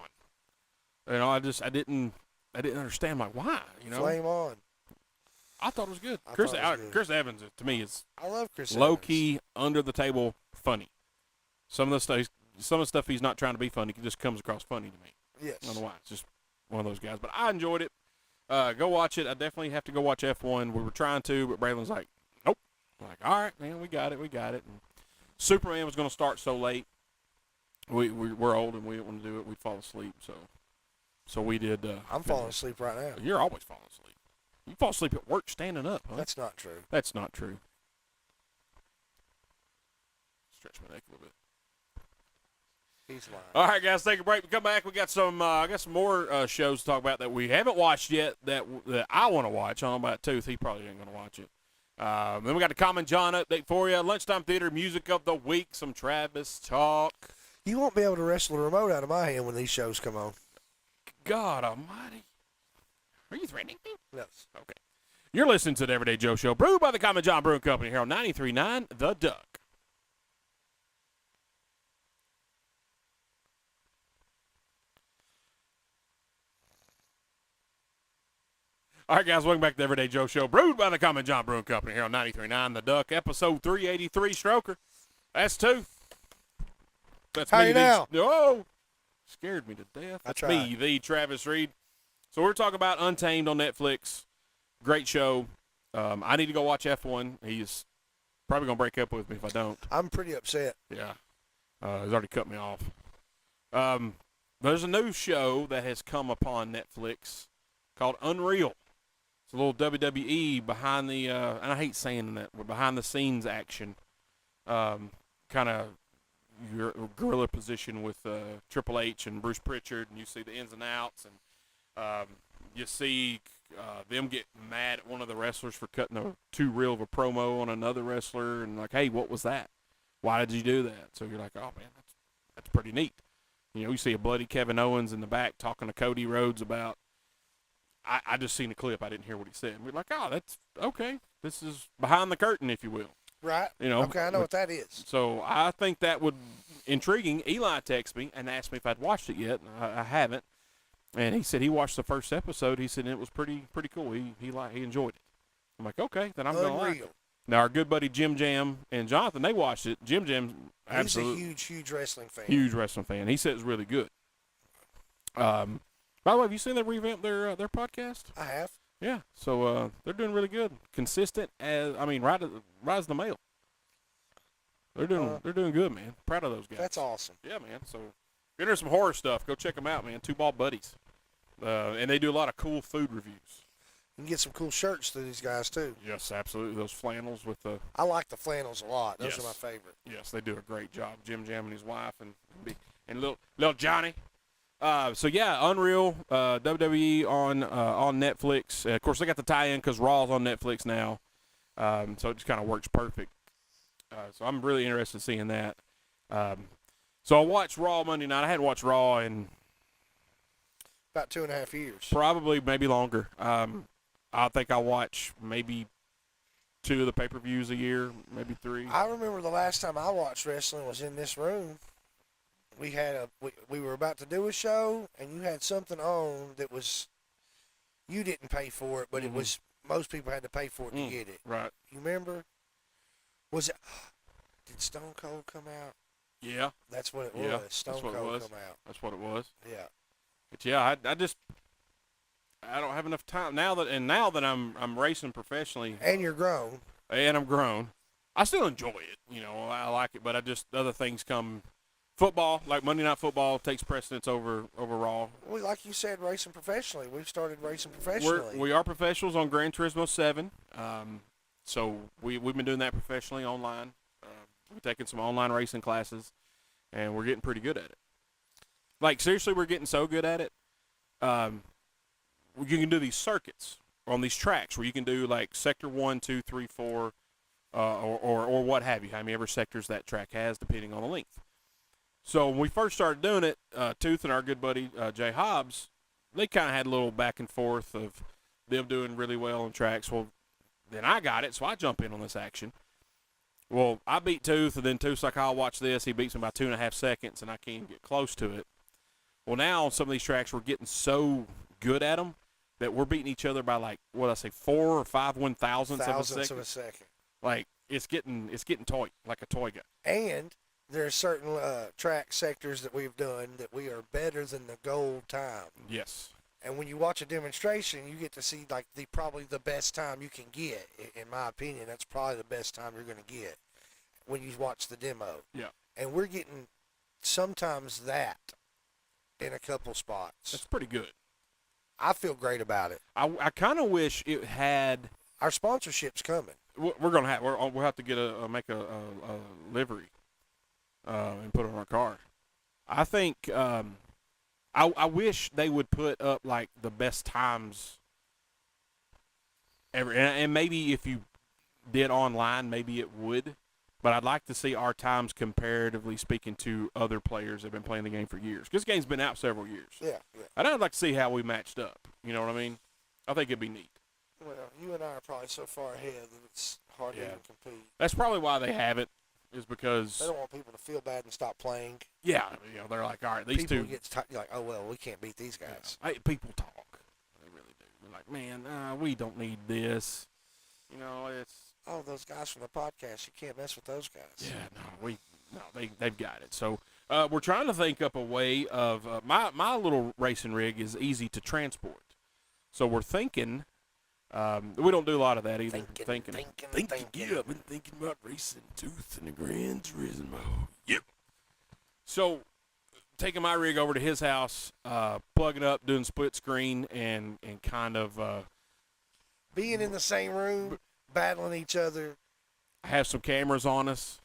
You know, I didn't understand like why. You know, Flame on. I thought it was good. I thought it was good. Chris Evans to me is I love Chris low Evans. key, under the table, funny. Some of the stuff he's not trying to be funny, he just comes across funny to me. Yes. I don't know why. It's just one of those guys. But I enjoyed it. Go watch it. I definitely have to go watch F1. We were trying to, but Braylon's like, nope. I'm like, all right, man, we got it. And Superman was going to start so late. We're old and we didn't want to do it. We'd fall asleep. So we did. I'm falling asleep right now. You're always falling asleep. You fall asleep at work standing up, huh? That's not true. That's not true. Stretch my neck a little bit. He's lying. All right, guys, take a break. We come back. We got some. I got some more shows to talk about that we haven't watched yet. That I want to watch. I don't know about Tooth. He probably ain't going to watch it. Then we got the Common John update for you. Lunchtime theater music of the week. Some Travis talk. You won't be able to wrestle the remote out of my hand when these shows come on. God Almighty. Are you threatening me? Yes. Okay. You're listening to the Everyday Joe Show, brewed by the Common John Brewing Company here on 93.9 The Duck. All right, guys, welcome back to the Everyday Joe Show, brewed by the Common John Brewing Company here on 93.9 The Duck, episode 383, Stroker. That's two. That's How me, you now? Oh, scared me to death. That's tried. me, the Travis Reed. So we're talking about Untamed on Netflix. Great show. I need to go watch F1. He's probably going to break up with me if I don't. I'm pretty upset. Yeah. He's already cut me off. There's a new show that has come upon Netflix called Unreal. It's a little WWE behind the, and I hate saying that, but behind the scenes action. Kind of your guerrilla position with Triple H and Bruce Pritchard, and you see the ins and outs, and you see them get mad at one of the wrestlers for cutting too real of a promo on another wrestler, and like, hey, what was that? Why did you do that? So you're like, oh man, that's pretty neat. You know, you see a bloody Kevin Owens in the back talking to Cody Rhodes about. I just seen a clip. I didn't hear what he said. And we're like, oh, that's okay. This is behind the curtain, if you will. Right. You know. Okay, I know what that is. So I think that would intriguing. Eli texted me and asked me if I'd watched it yet. I haven't. And he said he watched the first episode. He said it was pretty cool. He enjoyed it. I'm like, okay, then I'm gonna like it. Now our good buddy Jim Jam and Jonathan, they watched it. Jim Jam, absolutely He's a huge wrestling fan. huge wrestling fan. He said it was really good. By the way, have you seen they revamped their podcast? I have. Yeah, so they're doing really good, consistent as right as the mail. They're doing good, man. Proud of those guys. That's awesome. Yeah, man. So if you're into some horror stuff, go check them out, man. Two Bald Buddies, and they do a lot of cool food reviews. You can get some cool shirts through these guys too. Yes, absolutely. Those flannels with the. I like the flannels a lot. Those Yes. are my favorite. Yes, they do a great job. Jim Jam and his wife and little Johnny. So yeah, Unreal, WWE on Netflix. Of course, they got the tie-in because Raw's on Netflix now, so it just kind of works perfect. So I'm really interested in seeing that. So I watched Raw Monday night. I hadn't watched Raw in About 2.5 years. probably maybe longer. I think I watch maybe 2 of the pay-per-views a year, maybe 3. I remember the last time I watched wrestling was in this room. We had we were about to do a show, and you had something on that was you didn't pay for it, but it was most people had to pay for it to get it. Right. You remember? Was it? Did Stone Cold come out? Yeah. That's what it Yeah, was. Stone that's what it Cold was. come out. That's what it was. Yeah. But yeah, I don't have enough time now that I'm racing professionally And you're grown. and I'm grown. I still enjoy it. I like it, but other things come. Football, like Monday Night Football, takes precedence over Raw. Well, like you said, racing professionally. We've started racing professionally. We are professionals on Gran Turismo 7. So we've been doing that professionally online. We're taking some online racing classes, and we're getting pretty good at it. Like, seriously, we're getting so good at it. You can do these circuits on these tracks where you can do, like, Sector 1, 2, 3, 4, or what have you, how many ever sectors that track has, depending on the length. So when we first started doing it, Tooth and our good buddy Jay Hobbs, they kind of had a little back and forth of them doing really well on tracks. Well, then I got it, so I jump in on this action. Well, I beat Tooth, and then Tooth's like, I'll watch this. He beats me by 2.5 seconds, and I can't even get close to it. Well, now on some of these tracks, we're getting so good at them that we're beating each other by, like, 4 or 5 1,000ths Thousandths of a second. Like, it's getting toy, like a toy gun. And there are certain track sectors that we've done that we are better than the gold time. Yes. And when you watch a demonstration, you get to see like probably the best time you can get. In my opinion, that's probably the best time you're going to get when you watch the demo. Yeah. And we're getting sometimes that in a couple spots. That's pretty good. I feel great about it. I kind of wish it had. Our sponsorship's coming. We're gonna have. We'll have to get make a livery, and put it on our car. I think. I wish they would put up like the best times ever, and maybe if you did online, maybe it would. But I'd like to see our times comparatively speaking to other players that have been playing the game for years. Because this game's been out several years. Yeah. And I'd like to see how we matched up. You know what I mean? I think it'd be neat. Well, you and I are probably so far ahead that it's hard to even compete. That's probably why they have it, is because They don't want people to feel bad and stop playing. yeah, they're like, all right, these People two. get you're like, oh well, we can't beat these guys. People talk. They really do. They're like, man, we don't need this. It's. Oh, those guys from the podcast, you can't mess with those guys. Yeah, they've got it. So we're trying to think up a way of my little racing rig is easy to transport. So we're thinking. We don't do a lot of that either. Thinking. Yeah, I've been thinking about racing Tooth and the Gran Turismo. Yep. So taking my rig over to his house, plugging up, doing split screen, and kind of being in the same room, battling each other. have some cameras on us,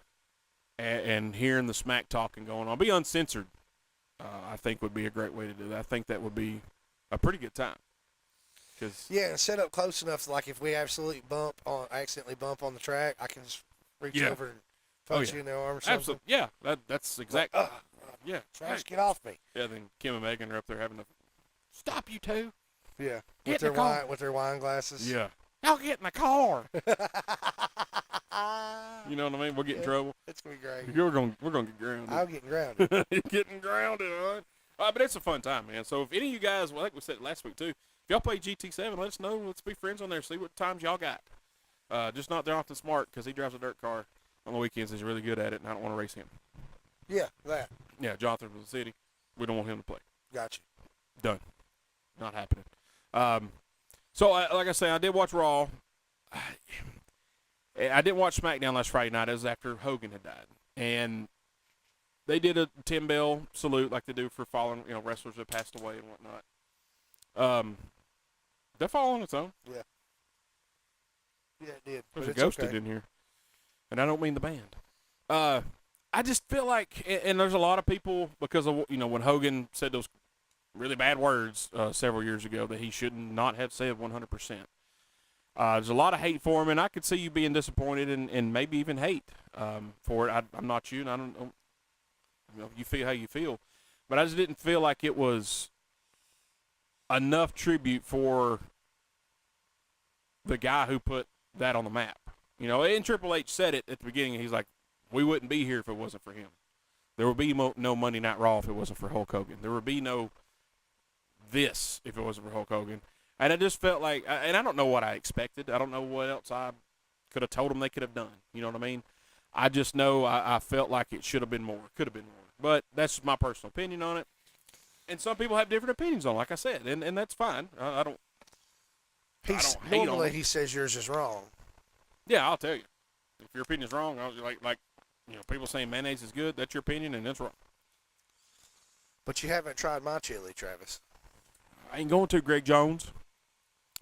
and hearing the smack talking going on. Be uncensored, I think would be a great way to do that. I think that would be a pretty good time. Yeah, and set up close enough, like if we accidentally bump on the track, I can just reach over and punch you in the arm or something. Absolutely. Yeah, that's exactly. Yeah. Trash, get off me. Yeah, then Kim and Megan are up there having to stop you two. Yeah, Get in the car. with their wine glasses. Yeah. Y'all get in the car. You know what I mean? We'll get in trouble. It's gonna be great. We're gonna get grounded. I'm getting grounded. You're getting grounded, huh? But it's a fun time, man. So if any of you guys, well, like we said last week too, if y'all play GT7, let us know. Let's be friends on there. See what times y'all got. Just not Jonathan Smart, because he drives a dirt car on the weekends. He's really good at it, and I don't want to race him. Yeah, that. Yeah, Jonathan from the city. We don't want him to play. Gotcha. Done. Not happening. So, like I say, I did watch Raw. I didn't watch SmackDown last Friday night. It was after Hogan had died. And they did a Tim Bell salute like they do for fallen, wrestlers that passed away and whatnot. That fall on its own. Yeah. Yeah, it did. There's But a ghosted in here. And I don't mean the band. I just feel like, and there's a lot of people, because of, when Hogan said those really bad words several years ago that he should not have said 100%. There's a lot of hate for him, and I could see you being disappointed and maybe even hate for it. I'm not you, and I don't you feel how you feel. But I just didn't feel like it was enough tribute for the guy who put that on the map. And Triple H said it at the beginning. He's like, we wouldn't be here if it wasn't for him. There would be no Monday Night Raw if it wasn't for Hulk Hogan. There would be no this if it wasn't for Hulk Hogan. And I just felt like, and I don't know what I expected. I don't know what else I could have told them they could have done. You know what I mean? I just know I felt like it should have been more. Could have been more. But that's my personal opinion on it. And some people have different opinions on it, like I said. And that's fine. I don't hate on Normally it. he says yours is wrong. Yeah, I'll tell you. If your opinion's wrong, like people saying mayonnaise is good, that's your opinion, and that's wrong. But you haven't tried my chili, Travis. I ain't going to Greg Jones.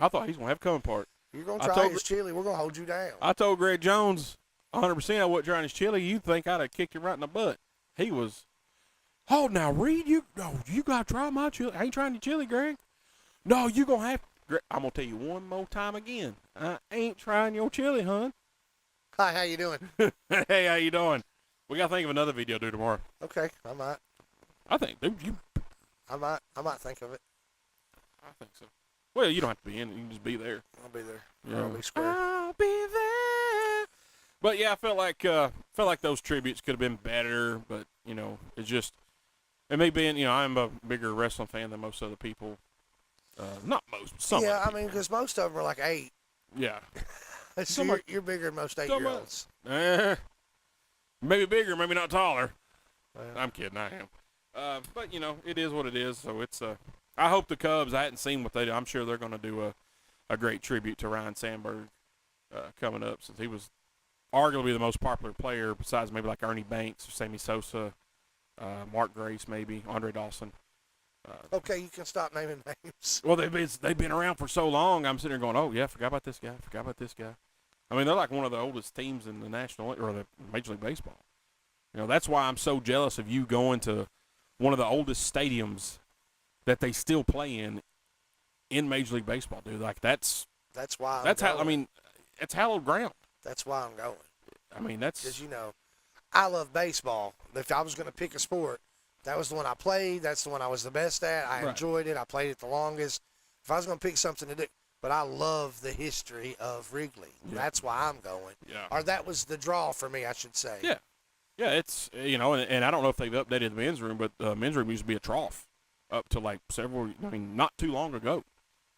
I thought he's going to have coming part. You're going to try his chili. We're going to hold you down. I told Greg Jones 100% I wasn't trying his chili. You'd think I'd have kicked him right in the butt. He was, oh, now, Reed, you got to try my chili. I ain't trying your chili, Greg. No, you going to have to. I'm going to tell you one more time again. I ain't trying your chili, hon. Hi, how you doing? Hey, how you doing? We got to think of another video to do tomorrow. Okay, I might. I think, dude, I might think of it. I think so. Well, you don't have to be in it. You can just be there. I'll be there. Yeah. I'll be square. I'll be there. But yeah, I felt like those tributes could have been better. But it's just, and me being, I'm a bigger wrestling fan than most other people. Not most, some. Yeah, I mean, because most of them are like 8. Yeah. So you're bigger than most 8-year-olds. Maybe bigger, maybe not taller. Well, I'm kidding, I am. But it is what it is. So it's I hope the Cubs. I hadn't seen what they do. I'm sure they're going to do a great tribute to Ryan Sandberg coming up, since he was arguably the most popular player besides maybe like Ernie Banks or Sammy Sosa, Mark Grace, maybe Andre Dawson. okay, you can stop naming names. Well, they've been around for so long. I'm sitting there going, oh yeah, forgot about this guy. Forgot about this guy. I mean, they're like one of the oldest teams in the National or the Major League Baseball. That's why I'm so jealous of you going to one of the oldest stadiums that they still play in Major League Baseball, dude. Like that's why. That's how. I mean, it's hallowed ground. That's why I'm going. I mean, that's because I love baseball. If I was going to pick a sport, that was the one I played. That's the one I was the best at. I enjoyed it. I played it the longest. If I was going to pick something to do, but I love the history of Wrigley. Yeah. That's why I'm going. Yeah. Or that was the draw for me, I should say. Yeah. Yeah, it's, and I don't know if they've updated the men's room, but the men's room used to be a trough up to like not too long ago.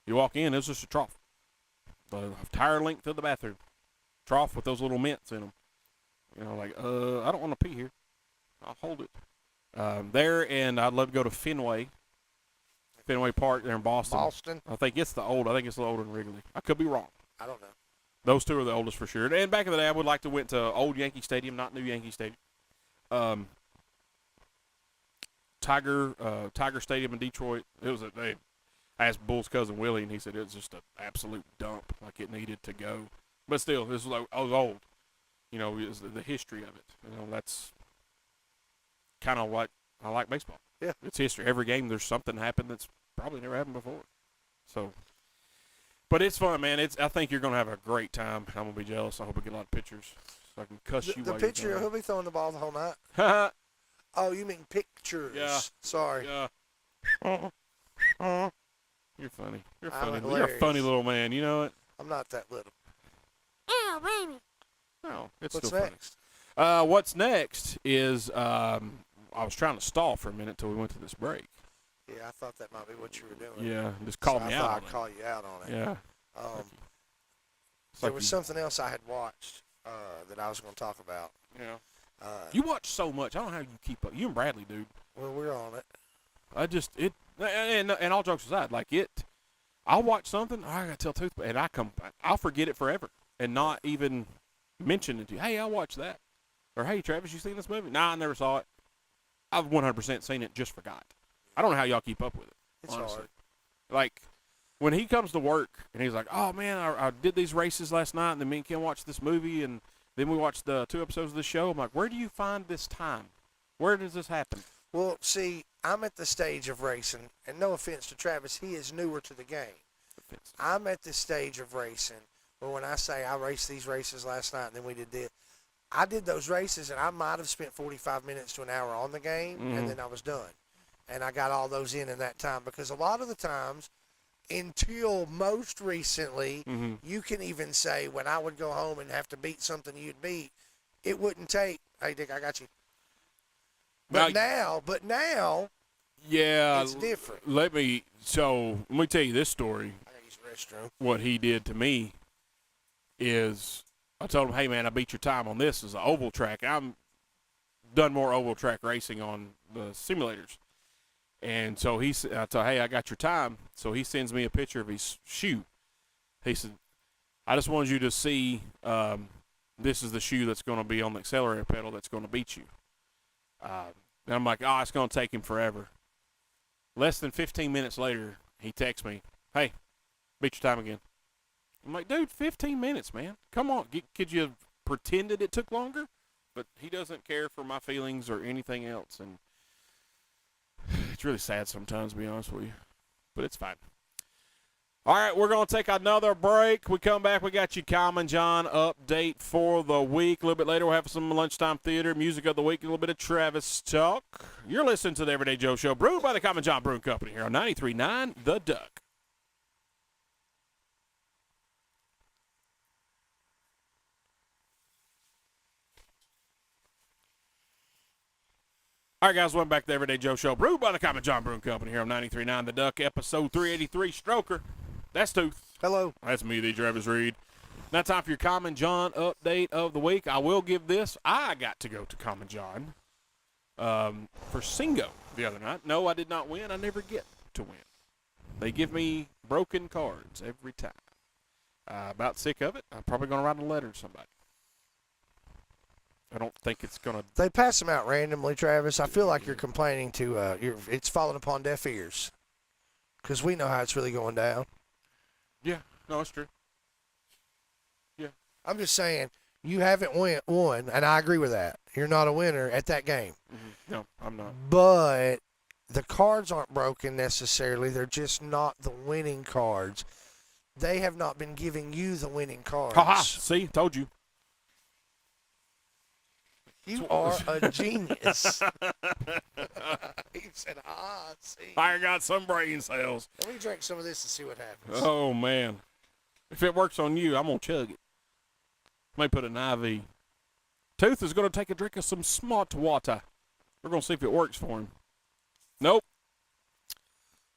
You walk in, it's just a trough. The entire length of the bathroom. Trough with those little mints in them. I don't want to pee here. I'll hold it. There, and I'd love to go to Fenway Park there in Boston. Boston? I think it's a little older than Wrigley. I could be wrong. I don't know. Those two are the oldest for sure. And back in the day, I would like to went to old Yankee Stadium, not new Yankee Stadium. Tiger Stadium in Detroit. I asked Bull's cousin Willie, and he said it was just an absolute dump, like it needed to go. But still, this was like I was old. Is the history of it. That's kind of what I like baseball. Yeah, it's history. Every game, there's something happened that's probably never happened before. So, but it's fun, man. I think you're gonna have a great time. I'm gonna be jealous. I hope I get a lot of pictures so I can cuss you. The picture, he'll be throwing the ball the whole night. Oh, you mean pictures? Yeah. Sorry. Yeah. You're funny. You're funny. Hilarious. You're a funny little man. You know it. I'm not that little. Oh, baby. No, it's What's still next? funny. What's next is I was trying to stall for a minute until we went to this break. Yeah, I thought that might be what you were doing. Yeah, just called so me I out. thought I'd call you out on it. Yeah. There was something else I had watched that I was going to talk about. Yeah. You watch so much. I don't know how you keep up. You and Bradley, dude. Well, we're on it. And all jokes aside, I'll watch something. I got to tell Toothpaste, and I'll forget it forever and not even mention it to you. Hey, I watched that. Or, hey, Travis, you seen this movie? Nah, I never saw it. I've 100% seen it, just forgot. I don't know how y'all keep up with it. It's honestly. hard. Like, when he comes to work and he's like, oh, man, I did these races last night, and then me and Kim watched this movie, and then we watched 2 episodes of the show. I'm like, where do you find this time? Where does this happen? Well, see, I'm at the stage of racing, and no offense to Travis, he is newer to the game. I'm at this stage of racing where when I say I raced these races last night and then we did this, I did those races, and I might have spent 45 minutes to an hour on the game, and then I was done. And I got all those in that time, because a lot of the times, until most recently, you can even say when I would go home and have to beat something you'd beat, it wouldn't take, hey, Dick, I got you. But now, yeah, it's different. Let me tell you this story. I gotta use the restroom. What he did to me is, I told him, hey, man, I beat your time on this. It's an oval track. I'm done more oval track racing on the simulators. And so I told, hey, I got your time. So he sends me a picture of his shoe. He said, I just wanted you to see this is the shoe that's going to be on the accelerator pedal that's going to beat you. And I'm like, oh, it's going to take him forever. Less than 15 minutes later, he texts me, hey, beat your time again. I'm like, dude, 15 minutes, man. Come on. Could you have pretended it took longer? But he doesn't care for my feelings or anything else. And it's really sad sometimes, to be honest with you. But it's fine. All right, we're going to take another break. We come back, we got you Common John update for the week. A little bit later, we'll have some lunchtime theater, music of the week, a little bit of Travis talk. You're listening to the Everyday Joe Show, brewed by the Common John Brewing Company here on 93.9 The Duck. All right, guys, welcome back to the Everyday Joe Show, brewed by the Common John Brewing Company here on 93.9 The Duck, episode 383, Stroker. That's Tooth. Hello. That's me, the Travis Reed. Now time for your Common John update of the week. I will give this. I got to go to Common John for Singo the other night. No, I did not win. I never get to win. They give me broken cards every time. About sick of it. I'm probably going to write a letter to somebody. I don't think it's going to. They pass them out randomly, Travis. I feel like you're complaining to, it's falling upon deaf ears. Because we know how it's really going down. Yeah, no, it's true. Yeah. I'm just saying, you haven't won, and I agree with that. You're not a winner at that game. Mm-hmm. No, I'm not. But the cards aren't broken necessarily. They're just not the winning cards. They have not been giving you the winning cards. Ha ha! See, told you. You are a genius. He said, see. I got some brain cells. Let me drink some of this and see what happens. Oh, man. If it works on you, I'm going to chug it. May put an IV. Tooth is going to take a drink of some smart water. We're going to see if it works for him. Nope.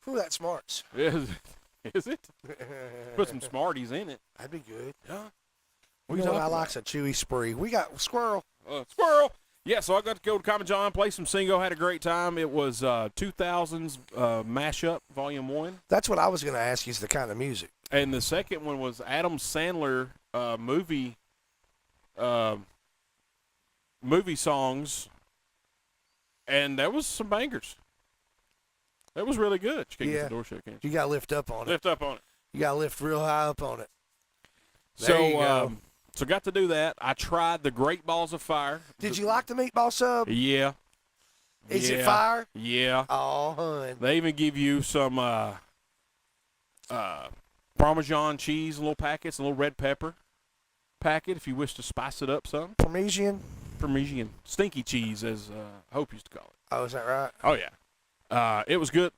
Whew, that smarts. Is it? Put some Smarties in it. That'd be good. Yeah. You know what I like's a chewy spree. We got squirrel. Squirrel. Yeah, so I got to go to Common John, play some Singo, had a great time. It was 2000s Mashup, Volume 1. That's what I was going to ask you, is the kind of music. And the second one was Adam Sandler movie songs, and there was some bangers. That was really good. You can't get the door shut, can't you? You got to lift up on it. Lift up on it. You got to lift real high up on it. There you go. So got to do that. I tried the Great Balls of Fire. Did you like the meatball sub? Yeah. Is it fire? Yeah. Oh, hun. They even give you some Parmesan cheese, little packets, a little red pepper packet if you wish to spice it up some. Parmesan? Parmesan. Stinky cheese, as Hope used to call it. Oh, is that right? Oh, yeah. It was good.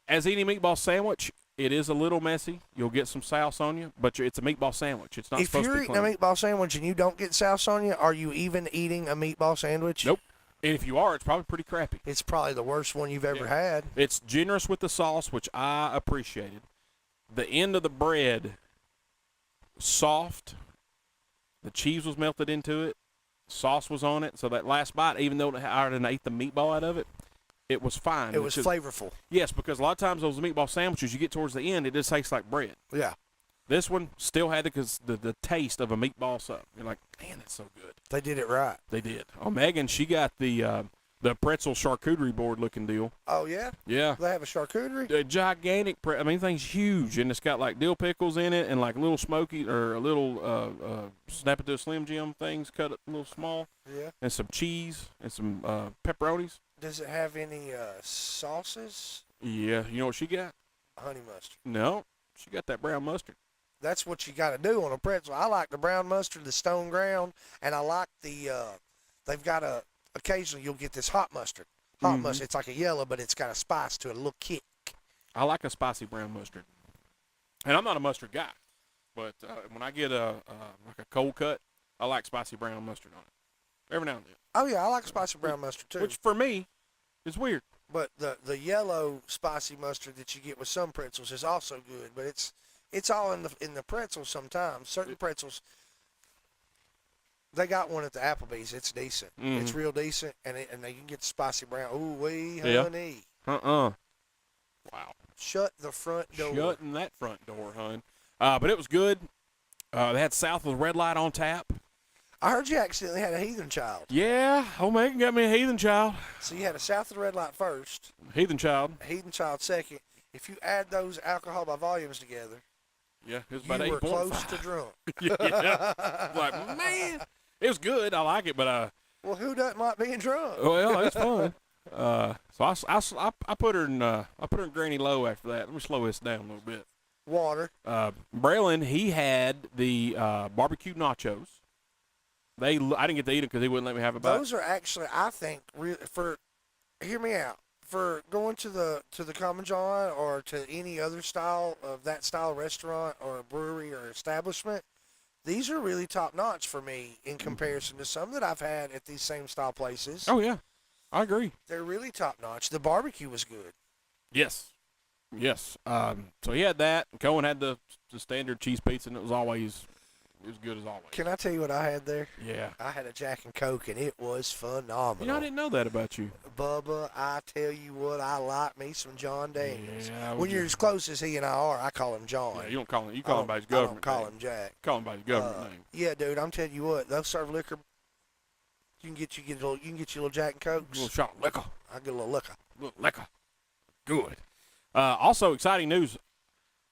As eating a meatball sandwich, it is a little messy. You'll get some sauce on you, but it's a meatball sandwich. It's not if supposed to be you're eating a meatball sandwich and you don't get sauce on you, are you even eating a meatball sandwich? Nope. And if you are, it's probably pretty crappy. It's probably the worst one you've ever had. It's generous with the sauce, which I appreciated. The end of the bread, soft. The cheese was melted into it. Sauce was on it. So that last bite, even though I didn't ate the meatball out of it, it was fine. It was flavorful. Yes, because a lot of times those meatball sandwiches, you get towards the end, it just tastes like bread. Yeah. This one still had the taste of a meatball sub. You're like, man, that's so good. They did it right. They did. Oh, Megan, she got the pretzel charcuterie board looking deal. Oh, yeah? Yeah. They have a charcuterie? A gigantic thing's huge, and it's got like dill pickles in it and like little smoky or a little snap it to a Slim Jim things cut a little small. Yeah. And some cheese and some pepperonis. Does it have any sauces? Yeah. You know what she got? Honey mustard. No. She got that brown mustard. That's what you got to do on a pretzel. I like the brown mustard, the stone ground, and I like the, they've got occasionally you'll get this hot mustard. Hot mustard, it's like a yellow, but it's got a spice to it, a little kick. I like a spicy brown mustard. And I'm not a mustard guy, but when I get like a cold cut, I like spicy brown mustard on it. Every now and then. Oh, yeah, I like spicy brown mustard, too. Which, for me, is weird. But the yellow spicy mustard that you get with some pretzels is also good, but it's all in the pretzels sometimes. Certain pretzels, they got one at the Applebee's. It's decent. It's real decent, and you can get the spicy brown. Ooh wee, honey. Wow. Shut the front door. Shutting that front door, hon. But it was good. They had South with Red Light on tap. I heard you accidentally had a heathen child. Yeah, old Megan got me a heathen child. So you had a south of the red light first, Heathen child. a heathen child second. If you add those alcohol by volumes together, Yeah, it was you about were 8.5. close to drunk. Yeah. Like, man, it was good. I like it, but Well, who doesn't like being drunk? well, it's fun. So I put her in Granny Low after that. Let me slow this down a little bit. Water. Braylon, he had the barbecue nachos. I didn't get to eat them because he wouldn't let me have a bite. Those are actually, I think, hear me out. For going to the Common John or to any other style of that style restaurant or a brewery or establishment, these are really top notch for me in comparison to some that I've had at these same style places. Oh yeah, I agree. They're really top notch. The barbecue was good. Yes. So he had that. And Cohen had the standard cheese pizza, and it was good as always. Can I tell you what I had there? Yeah. I had a Jack and Coke, and it was phenomenal. You know, I didn't know that about you. Bubba, I tell you what, I like me some John Daniels. Yeah, When you're as close as he and I are, I call him John. Yeah, you don't call him. You I call him don't- by his I don't government call name. him Jack. Call him by his government name. Yeah, dude, I'm telling you what, they'll serve liquor. You can get your little Jack and A Cokes. little shot of liquor. I get a little liquor. Little liquor. Good. Also, exciting news.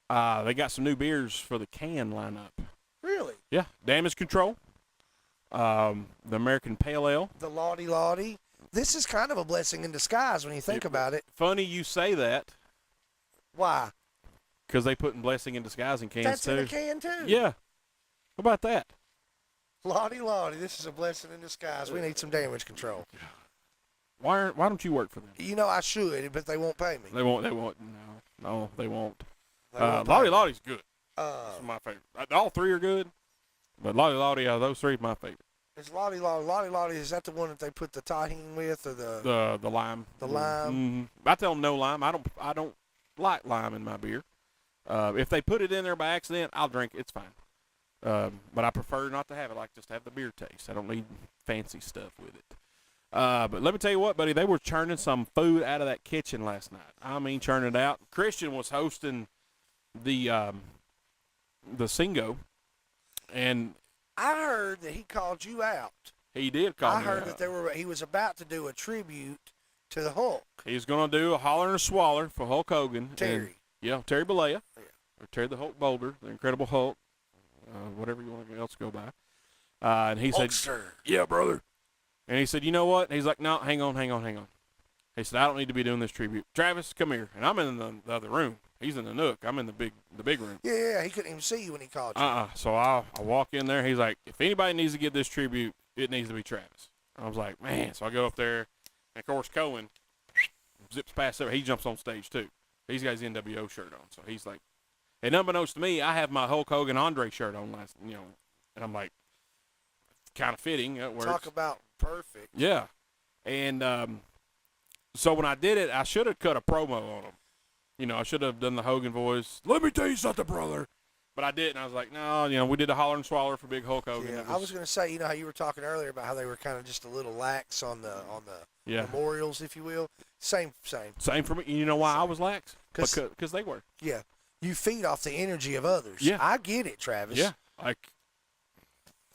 They got some new beers for the can lineup. Really? Yeah. Damage Control. The American Pale Ale. The Lottie Lottie. This is kind of a blessing in disguise when you think about it. Funny you say that Why? because they put Blessing in Disguise in cans That's too. in a can too. Yeah. How about that? Lottie Lottie, this is a blessing in disguise. We need some damage control. Why don't you work for them? You know I should, but they won't pay me. They won't. No, they won't. They won't pay Lottie me. Lottie's good. Uh, It's my favorite. All three are good, but Lottie Lottie out of those three is my favorite. Is Lottie Lottie Lottie Lottie? Is that the one that they put the tahini with, or the? The lime. The lime. I tell them no lime. I don't like lime in my beer. If they put it in there by accident, I'll drink it. It's fine. But I prefer not to have it, like just have the beer taste. I don't need fancy stuff with it. But let me tell you what, buddy, they were churning some food out of that kitchen last night. I mean, churning it out. Christian was hosting the Singo, and I heard that he called you out. he did call I me heard out. that he was about to do a tribute to the Hulk, He's going to do a holler and a swaller for Hulk Hogan. and- Terry. yeah, Terry Bollea. Yeah. Or Terry the Hulk Boulder, the Incredible Hulk, whatever you want else to go by. And he said, Hulkster. yeah, brother. And he said, you know what? He's like, no, hang on. He said, I don't need to be doing this tribute. Travis, come here. And I'm in the other room. He's in the nook. I'm in the big room. Yeah, he couldn't even see you when he called you. So I walk in there. He's like, if anybody needs to get this tribute, it needs to be Travis. I was like, man. So I go up there. And, of course, Cohen zips past there. He jumps on stage, too. He's got his NWO shirt on. So he's like, and unbeknownst to me, I have my Hulk Hogan Andre shirt on and I'm like, kind of fitting. It works. Talk about perfect. Yeah. And so when I did it, I should have cut a promo on him. I should have done the Hogan voice. Let me tell you something, brother. But I didn't. I was like, no, we did a holler and swaller for Big Hulk Hogan. Yeah, I was going to say, how you were talking earlier about how they were kind of just a little lax on the yeah. memorials, if you will. Same. Same for me. You know why I was lax? 'Cause- Because they were. Yeah. You feed off the energy of others. Yeah. I get it, Travis. Yeah. Like,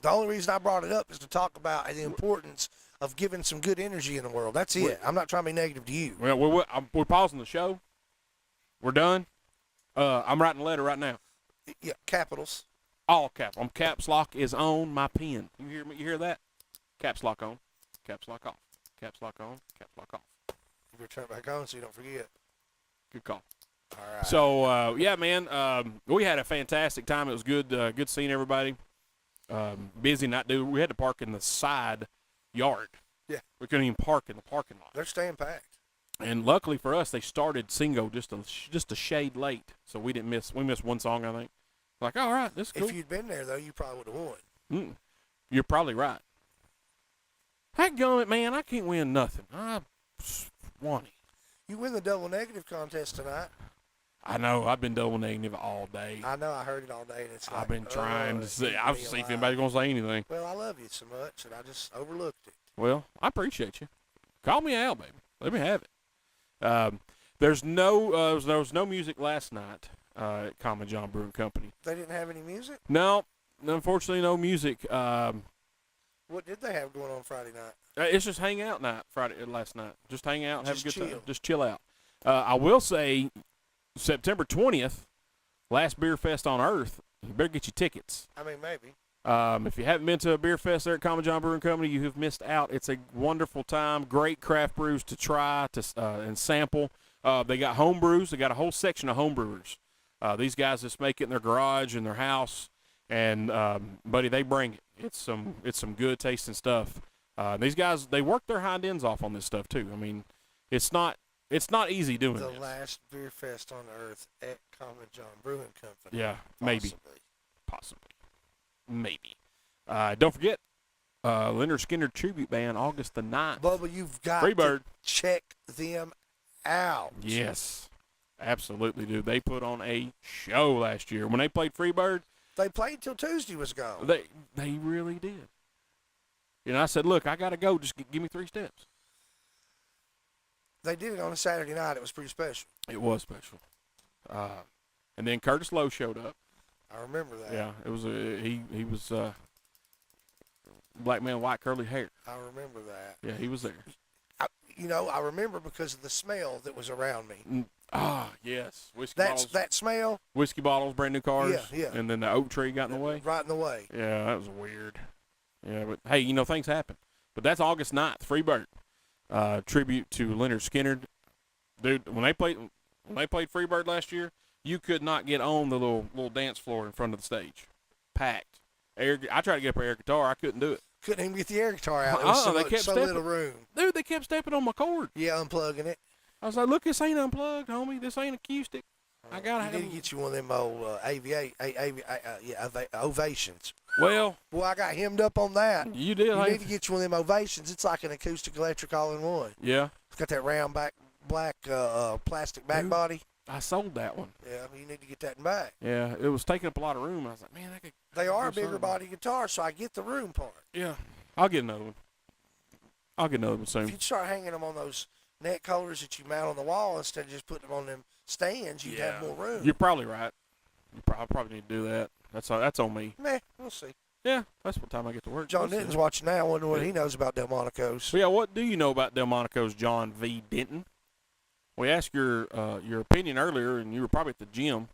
The only reason I brought it up is to talk about the importance of giving some good energy in the world. That's it. I'm not trying to be negative to you. well, we're pausing the show. We're done. I'm writing a letter right now. Yeah, capitals. All caps. Caps lock is on my pen. You hear me? You hear that? Caps lock on. Caps lock off. Caps lock on. Caps lock off. You better turn it back on so you don't forget. Good call. All right. So yeah, man, we had a fantastic time. It was good. Good seeing everybody. Busy not do. We had to park in the side yard. Yeah. We couldn't even park in the parking lot. They're staying packed. And luckily for us, they started Singo just a shade late, so we didn't miss. We missed one song, I think. Like, all right, this is cool. If you'd been there, though, you probably would have won. You're probably right. That gummit, man, I can't win nothing. I won it. You win the double negative contest tonight. I know. I've been double negative all day. I know. I heard it all day, and it's like, I've been trying to see. keep I'll me see if alive. anybody's gonna say anything. Well, I love you so much, and I just overlooked it. Well, I appreciate you. Call me out, baby. Let me have it. There was no music last night at Common John Brewing Company. They didn't have any music? No, unfortunately, no music. What did they have going on Friday night? It's just hang out night last night. Just hang out and have a Just good time. chill. Just chill out. I will say September 20th, last beer fest on earth. You better get your tickets. I mean, maybe. If you haven't been to a beer fest there at Common John Brewing Company, you have missed out. It's a wonderful time. Great craft brews to try and sample. They got home brews. They got a whole section of home brewers. These guys just make it in their garage, in their house, and buddy, they bring it. It's some good tasting stuff. These guys, they work their hind ends off on this stuff too. I mean, it's not easy doing The this. last beer fest on earth at Common John Brewing Company. Yeah, maybe, Possibly. maybe. Don't forget, Leonard Skinner tribute band, August the 9th. Bubba, you've got Freebird. to check them out. Yes, absolutely, dude. They put on a show last year when they played Freebird. They played till Tuesday was gone. They really did. You know, I said, look, I got to go. Just give me 3 steps. They did it on a Saturday night. It was pretty special. It was special. And then Curtis Lowe showed up. I remember that. Yeah, it was he was black man, white curly hair. I remember that. Yeah, he was there. I remember because of the smell that was around me. Yes, whiskey That's bottles. that smell. Whiskey bottles, brand new cars. Yeah, yeah. And then the oak tree got in the way. Right in the way. Yeah, that was weird. Yeah, but hey, things happen. But that's August 9th, Freebird. Tribute to Leonard Skinner. Dude, when they played Freebird last year, you could not get on the little dance floor in front of the stage. Packed. I tried to get up air guitar, I couldn't do it. Couldn't even get the air guitar out. There was they kept so stepping. little room. Dude, they kept stepping on my cord. Yeah, unplugging it. I was like, look, this ain't unplugged, homie. This ain't acoustic. I gotta You have need to get you one of them old ovations. Well, Boy, I got hemmed up on that. you did. You Hey. need to get you one of them ovations. It's like an acoustic electric all in one. Yeah, It's got that round black plastic back Dude. body. I sold that one. Yeah, you need to get that in back. Yeah, it was taking up a lot of room. I was like, man, I could. They are a do bigger something. body guitar, so I get the room part. Yeah, I'll get another one. If soon. you'd start hanging them on those neck holders that you mount on the wall instead of just putting them on them stands, you'd have more room. You're probably right. I probably need to do that. That's on me. Meh, we'll see. Yeah, that's what time I get to work. John We'll see. Denton's watching now. I wonder what he knows about Delmonico's. So yeah, what do you know about Delmonico's John V. Denton? We asked your opinion earlier, and you were probably at the gym.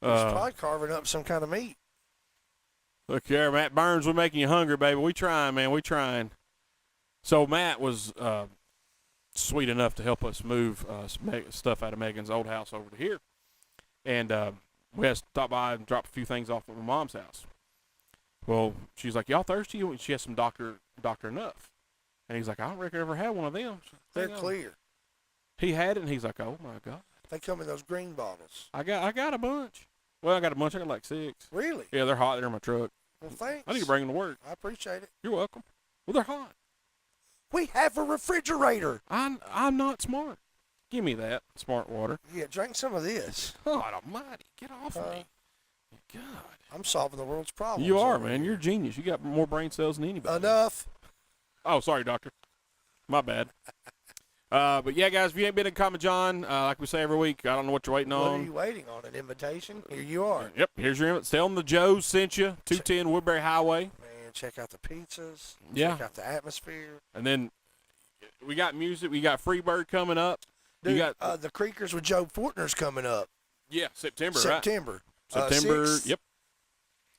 He's probably carving up some kind of meat. Look here, Matt Burns, we're making you hungry, baby. We trying, man. We trying. So Matt was sweet enough to help us move stuff out of Megan's old house over to here. And we had to stop by and drop a few things off at my mom's house. Well, she's like, y'all thirsty? She has some Dr. Enough. And he's like, I don't reckon I ever had one of them. They're Hang on. clear. He had it, and he's like, oh, my God. They come in those green bottles. I got a bunch. Well, I got a bunch. I got like 6. Really? Yeah, they're hot. They're in my truck. Well, thanks. I need to bring them to work. I appreciate it. You're welcome. Well, they're hot. We have a refrigerator. I'm not smart. Give me that smart water. Yeah, drink some of this. God almighty, get off of me. God. I'm solving the world's problems. You are, over man. here. You're a genius. You got more brain cells than anybody. Enough. Oh, sorry, doctor. My bad. But yeah, guys, if you ain't been in Common John, like we say every week, I don't know what you're waiting What are on. you waiting on? An invitation? Here you are. Yep, here's your invite. Tell them the Joes sent you. 210 Woodbury Highway. Man, check out the pizzas. Yeah. Check out the atmosphere. And then we got music. We got Freebird coming up. Dude, you got the Creekers with Joe Fortner's coming up. September, right? September. September. 6th. Yep.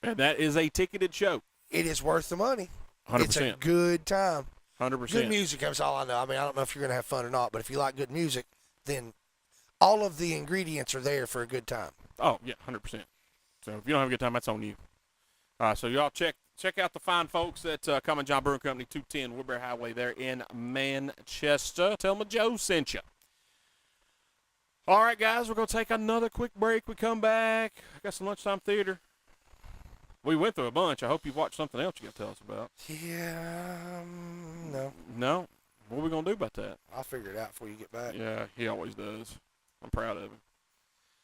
And that is a ticketed show. It is worth the money. 100%. It's a good time. 100%. Good music, that's all I know. I mean, I don't know if you're going to have fun or not, but if you like good music, then all of the ingredients are there for a good time. Oh, yeah, 100%. So if you don't have a good time, that's on you. So y'all check out the fine folks at Common John Brewing Company, 210 Woodbury Highway there in Manchester. Tell them Joe sent you. All right, guys, we're going to take another quick break. We come back. I got some lunchtime theater. We went through a bunch. I hope you've watched something else you got to tell us about. Yeah, no. No? What are we going to do about that? I'll figure it out before you get back. Yeah, he always does. I'm proud of him.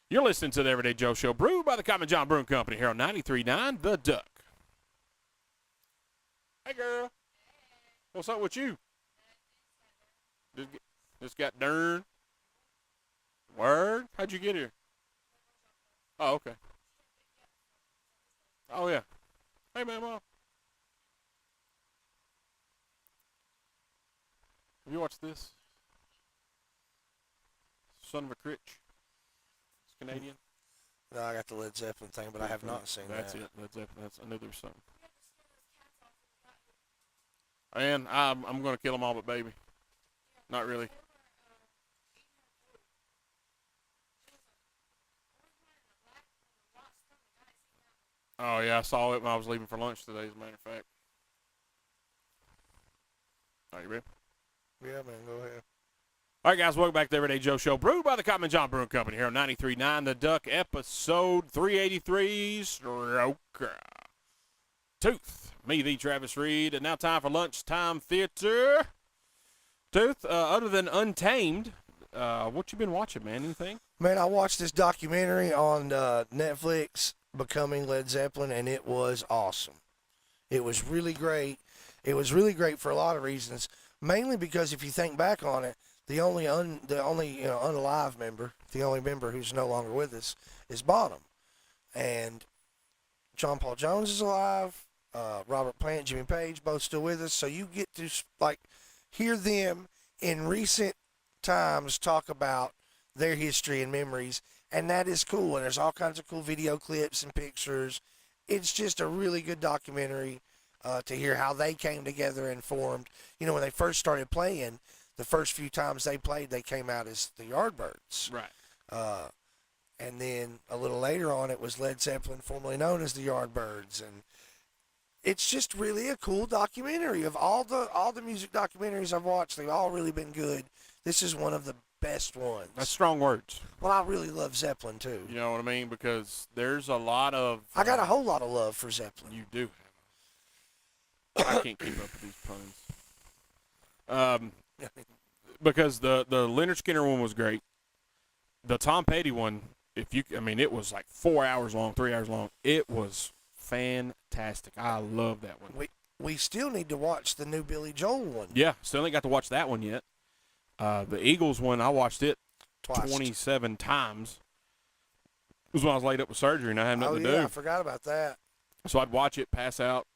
You're listening to the Everyday Joe Show, brewed by the Common John Brewing Company here on 93.9 The Duck. Hey, girl. What's up with you? Just got dern. Word? How'd you get here? Oh, okay. Oh, yeah. Hey, man, Mom. Have you watched this? Son of a Critch. It's Canadian. No, I got the Led Zeppelin thing, but I have not seen That's that. it. Led Zeppelin. I knew there was something. And I'm going to kill them all but Baby. Not really. Oh, yeah, I saw it when I was leaving for lunch today, as a matter of fact. Are you ready? Yeah, man, go ahead. All right, guys, welcome back to the Everyday Joe Show, brewed by the Cotman John Brewing Company here on 93.9 The Duck, episode 383, Stroker. Tooth, me, the Travis Reed, and now time for Lunchtime Theater. Tooth, other than Untamed, what you been watching, man? Anything? Man, I watched this documentary on Netflix, Becoming Led Zeppelin, and it was awesome. It was really great. It was really great for a lot of reasons, mainly because if you think back on it, the only unalive member, the only member who's no longer with us, is Bonham, and John Paul Jones is alive. Robert Plant, Jimmy Page, both still with us. So you get to hear them in recent times talk about their history and memories, and that is cool. And there's all kinds of cool video clips and pictures. It's just a really good documentary to hear how they came together and formed. You know, when they first started playing, the first few times they played, they came out as the Yardbirds. Right. And then a little later on, it was Led Zeppelin, formerly known as the Yardbirds. And it's just really a cool documentary. Of all the music documentaries I've watched, they've all really been good. This is one of the best ones. That's strong words. Well, I really love Zeppelin, too. You know what I mean? Because there's a lot of... I got a whole lot of love for Zeppelin. You do. I can't keep up with these puns. Because the Leonard Skinner one was great. The Tom Petty one, it was like 4 hours long, 3 hours long. It was fantastic. I love that one. We still need to watch the new Billy Joel one. Yeah, still ain't got to watch that one yet. The Eagles one, I watched it Twice. 27 times. It was when I was laid up with surgery and I had nothing to do. I forgot about that. So I'd watch it, pass out,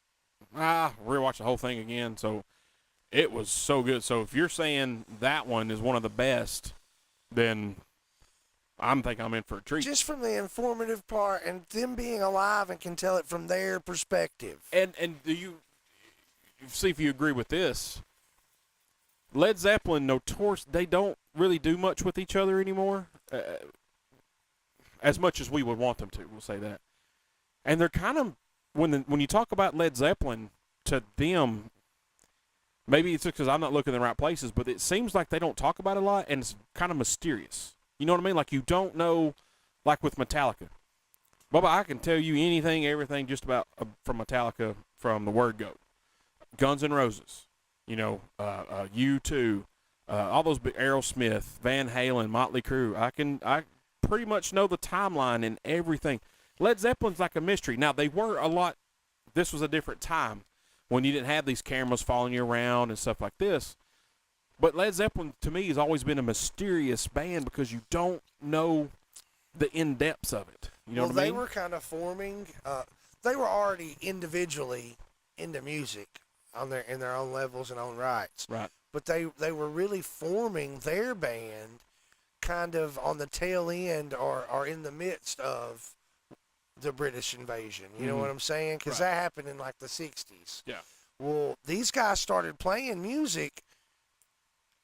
rewatch the whole thing again. So it was so good. So if you're saying that one is one of the best, then I'm in for a treat. Just from the informative part and them being alive and can tell it from their perspective. And do you see if you agree with this? Led Zeppelin, Notorious, they don't really do much with each other anymore, as much as we would want them to. We'll say that. And they're kind of when you talk about Led Zeppelin to them, maybe it's just because I'm not looking in the right places, but it seems like they don't talk about it a lot, and it's kind of mysterious. You know what I mean? Like you don't know, like with Metallica. Bubba, I can tell you anything, everything just about from Metallica from the word go. Guns N' Roses, U2, all those big Aerosmith, Van Halen, Motley Crue. I pretty much know the timeline and everything. Led Zeppelin's like a mystery. Now they were a lot. This was a different time when you didn't have these cameras following you around and stuff like this. But Led Zeppelin, to me, has always been a mysterious band because you don't know the in-depths of it. You know what I mean? They were kind of forming. They were already individually into music in their own levels and own rights. Right. But they were really forming their band kind of on the tail end or in the midst of the British invasion. You know what I'm saying? Because that happened in like the 60s. Yeah. Well, these guys started playing music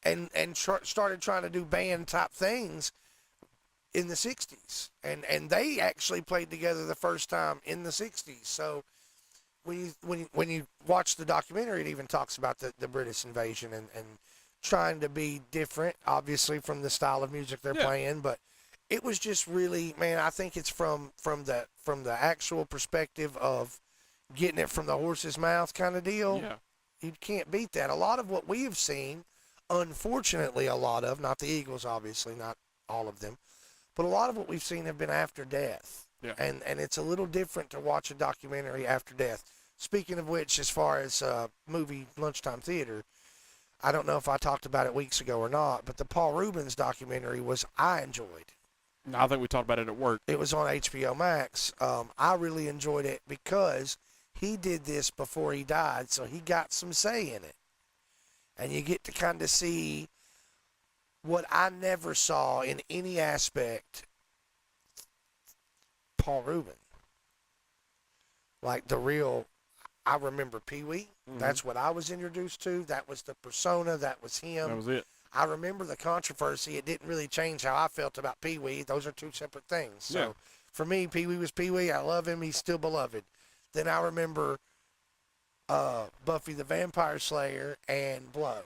and started trying to do band type things in the 60s. And they actually played together the first time in the 60s. So when you watch the documentary, it even talks about the British invasion and trying to be different, obviously, from the style of music they're playing. But it was just really, man, I think it's from the actual perspective of getting it from the horse's mouth kind of deal. Yeah. You can't beat that. A lot of what we have seen, unfortunately, not the Eagles, obviously, not all of them, but a lot of what we've seen have been after death. Yeah. And it's a little different to watch a documentary after death. Speaking of which, as far as movie Lunchtime Theater, I don't know if I talked about it weeks ago or not, but the Paul Rubens documentary I enjoyed. I think we talked about it at work. It was on HBO Max. I really enjoyed it because he did this before he died, so he got some say in it. and you get to kind of see what I never saw in any aspect. Paul Rubin, like the real. I remember Pee Wee. Mhm. That's what I was introduced to. That was the persona. That was him. That was it. I remember the controversy. It didn't really change how I felt about Pee Wee. Those are two separate things. So Yeah. for me, Pee Wee was Pee Wee. I love him. He's still beloved. Then I remember Buffy the Vampire Slayer and Blow.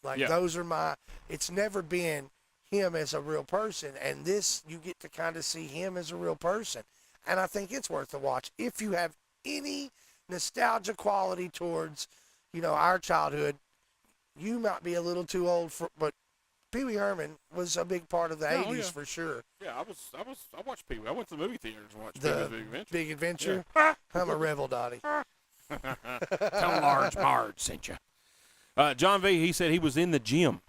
Like Yeah. those are my. It's never been him as a real person, and this you get to kind of see him as a real person, and I think it's worth a watch if you have any nostalgia quality towards, our childhood. You might be a little too old for, but Pee Wee Herman was a big part of the Oh, '80s yeah. for sure. Yeah, I watched Pee Wee. I went to the movie theaters and watched The Pee Wee's Big Adventure. Big Adventure. I'm a rebel, Dottie. Tell Large Marge sent you. John V, he said he was in the gym.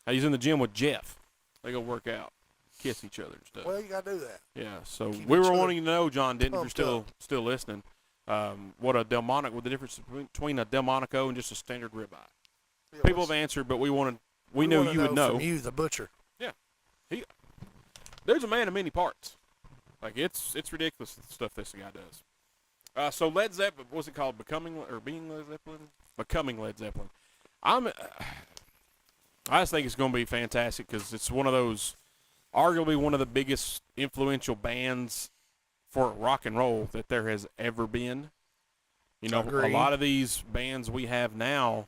He's in the gym with Jeff. They go work out, kiss each other and stuff. Well, you gotta do that. Yeah, so Keep we each were other wanting to know, John, didn't if you're pumped still listening, what the difference between a Delmonico and just a standard ribeye. Yeah, People what's- have answered, but we knew wanna you would know. From you, the butcher. There's a man of many parts. Like it's ridiculous the stuff this guy does. So Led Zeppelin, what's it called? Being Led Zeppelin? Becoming Led Zeppelin. I just think it's going to be fantastic because it's one of those, arguably one of the biggest influential bands for rock and roll that there has ever been. A Agreed. lot of these bands we have now,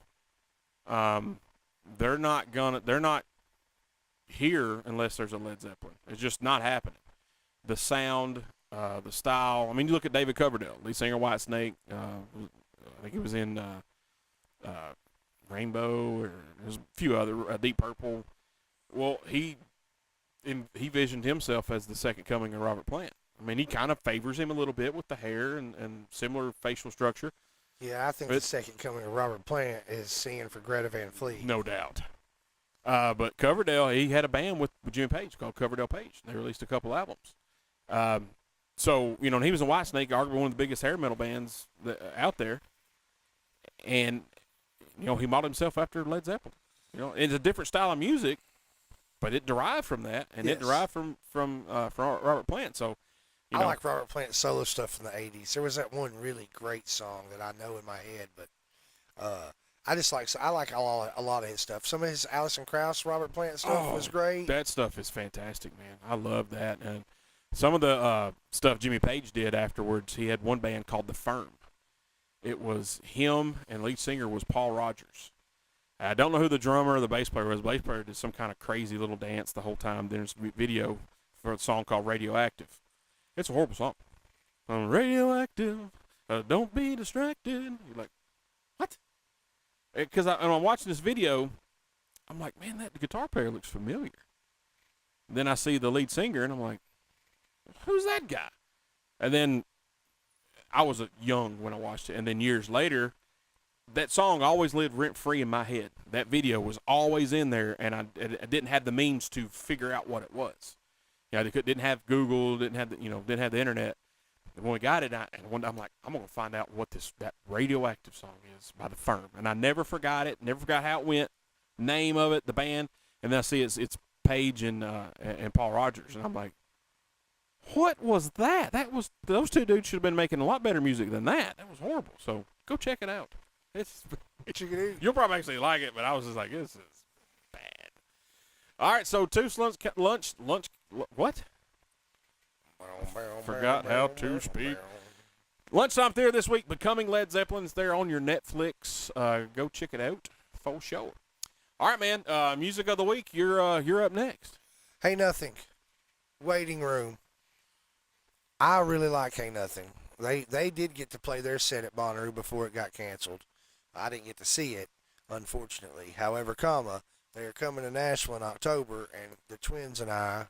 they're not here unless there's a Led Zeppelin. It's just not happening. The sound, the style. I mean, you look at David Coverdale, lead singer Whitesnake. I think he was in Rainbow, or there's a few other, Deep Purple. Well, he visioned himself as the second coming of Robert Plant. I mean, he kind of favors him a little bit with the hair and similar facial structure. Yeah, I think the second coming of Robert Plant is singing for Greta Van Fleet. No doubt. But Coverdale, he had a band with Jimmy Page called Coverdale Page. They released a couple albums. So, he was in Whitesnake, arguably one of the biggest hair metal bands out there. And, he modeled himself after Led Zeppelin. It's a different style of music, but it derived from that, and it Yes. derived from Robert Plant. So, I like Robert Plant's solo stuff from the '80s. There was that one really great song that I know in my head, but I like a lot of his stuff. Some of his Alison Krauss, Robert Plant stuff was great. That stuff is fantastic, man. I love that. And some of the stuff Jimmy Page did afterwards, he had one band called The Firm. It was him, and lead singer was Paul Rogers. I don't know who the drummer or the bass player was. The bass player did some kind of crazy little dance the whole time. There's a video for a song called Radioactive. It's a horrible song. I'm radioactive, don't be distracted. You're like, what? Because I'm watching this video, I'm like, man, that guitar player looks familiar. Then I see the lead singer, and I'm like, who's that guy? And then I was young when I watched it, and then years later, that song always lived rent-free in my head. That video was always in there, and I didn't have the means to figure out what it was. They didn't have Google, didn't have the internet. And when we got it, one day I'm like, I'm gonna find out what that Radioactive song is by The Firm, and I never forgot it. Never forgot how it went, name of it, the band, and then I see it's Page and Paul Rogers, and I'm like, what was that? Those two dudes should have been making a lot better music than that. That was horrible. So go check it out. You'll probably actually like it, but I was just like, this is bad. All right, so Tooth's lunch. What? Forgot how to speak. Lunchtime Theater this week, Becoming Led Zeppelin's there on your Netflix. Go check it out for sure. All right, man. Music of the week. You're up next. Hey Nothing, Waiting Room. I really like Hey Nothing. They did get to play their set at Bonnaroo before it got canceled. I didn't get to see it, unfortunately. However, they are coming to Nashville in October, and the twins and I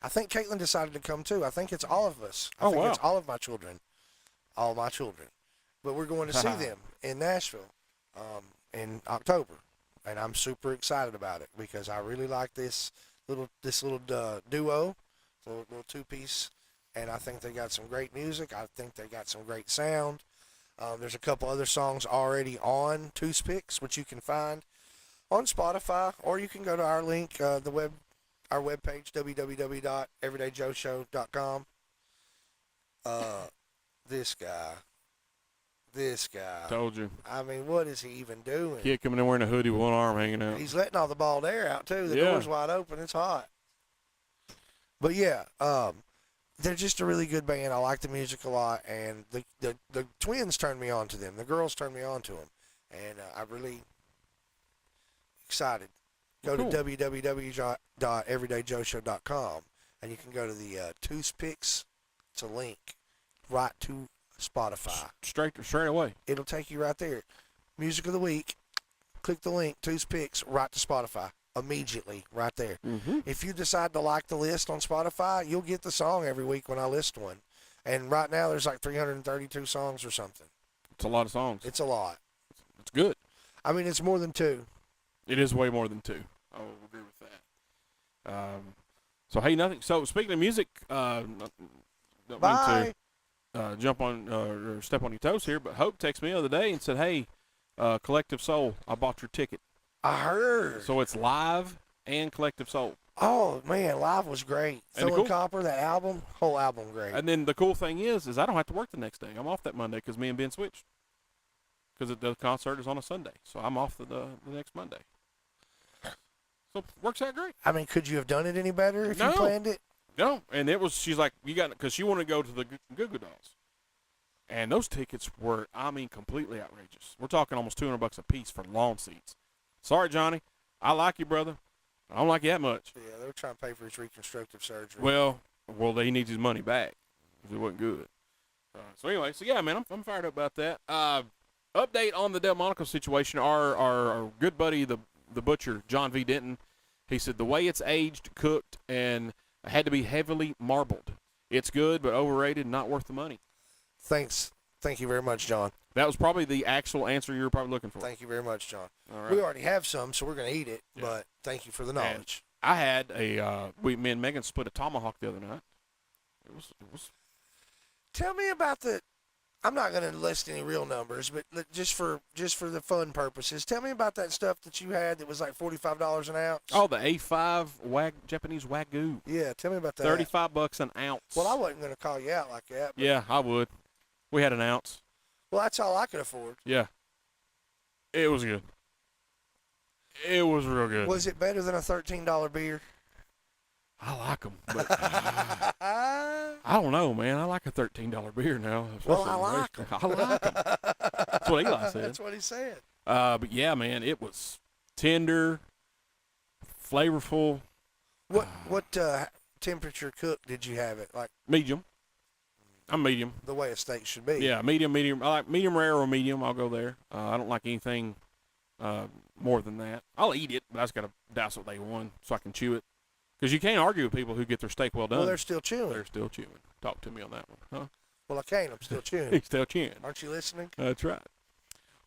think Caitlin decided to come too. I think it's all of us. I think it's all of my children. All my children. But we're going to see them in Nashville in October. And I'm super excited about it because I really like this little duo, little two-piece. And I think they got some great music. I think they got some great sound. There's a couple other songs already on Two's Picks, which you can find on Spotify, or you can go to our link, our webpage, www.everydayjoeshow.com. This guy. Told you. I mean, what is he even doing? Kid coming in wearing a hoodie with one arm hanging out. He's letting all the bald air out, too. The Yeah. door's wide open. It's hot. But, yeah, they're just a really good band. I like the music a lot, and the twins turned me on to them. The girls turned me on to them, and I'm really excited. Go Cool. to www.everydayjoeshow.com, and you can go to the Two's Picks. It's a link right to Spotify. Straight away. It'll take you right there. Music of the week. Click the link, Two's Picks, right to Spotify. Immediately, right there. Mm-hmm. If you decide to like the list on Spotify, you'll get the song every week when I list one. And right now, there's like 332 songs or something. It's a lot of songs. It's a lot. It's good. I mean, it's more than 2. It is way more than 2. I will agree with that. So, hey, nothing. So, speaking of music, don't mean Bye. to jump on or step on your toes here, but Hope texted me the other day and said, hey, Collective Soul, I bought your ticket. I heard. So it's Live and Collective Soul. Oh, man, Live was great. And the Phil cool- and Copper, that album, whole album great. And then the cool thing is I don't have to work the next day. I'm off that Monday because me and Ben switched. Because the concert is on a Sunday. So I'm off the next Monday. So it works out great. I mean, could you have done it any better if No. you planned it? No, and she's like, you got, because she wanted to go to the Goo Goo Dolls. And those tickets were, I mean, completely outrageous. We're talking almost $200 a piece for lawn seats. Sorry, Johnny. I like you, brother. I don't like you that much. Yeah, they were trying to pay for his reconstructive surgery. Well, he needs his money back because it wasn't good. So anyway, yeah, man, I'm fired up about that. Update on the Delmonico situation. Our good buddy, the butcher, John V. Denton, he said the way it's aged, cooked, and had to be heavily marbled. It's good, but overrated, not worth the money. Thanks. Thank you very much, John. That was probably the actual answer you were probably looking for. Thank you very much, John. All right. We already have some, so we're going to eat it, Yeah. but thank you for the knowledge. I had me and Megan split a tomahawk the other night. It was. Tell me about I'm not going to list any real numbers, but just for the fun purposes, tell me about that stuff that you had that was like $45 an ounce. Oh, the A5 Japanese Wagyu. Yeah, tell me about that. $35 an ounce. Well, I wasn't going to call you out like that. But, Yeah, I would. We had an ounce. well, that's all I could afford. Yeah. It was good. It was real good. Was it better than a $13 beer? I like them, but I don't know, man. I like a $13 beer now. Well, I like 'em. I like them. That's what Eli said. That's what he said. But yeah, man, it was tender, flavorful, What temperature cook did you have it? Like medium. I'm medium. the way a steak should be. Yeah, medium. I like medium rare or medium. I'll go there. I don't like anything more than that. I'll eat it, but I just got to douse it with A1 so I can chew it. Because you can't argue with people who get their steak well done. Well, they're still chewing. They're still chewing. Talk to me on that one, huh? Well, I can't. I'm still chewing. He's still chewing. Aren't you listening? That's right.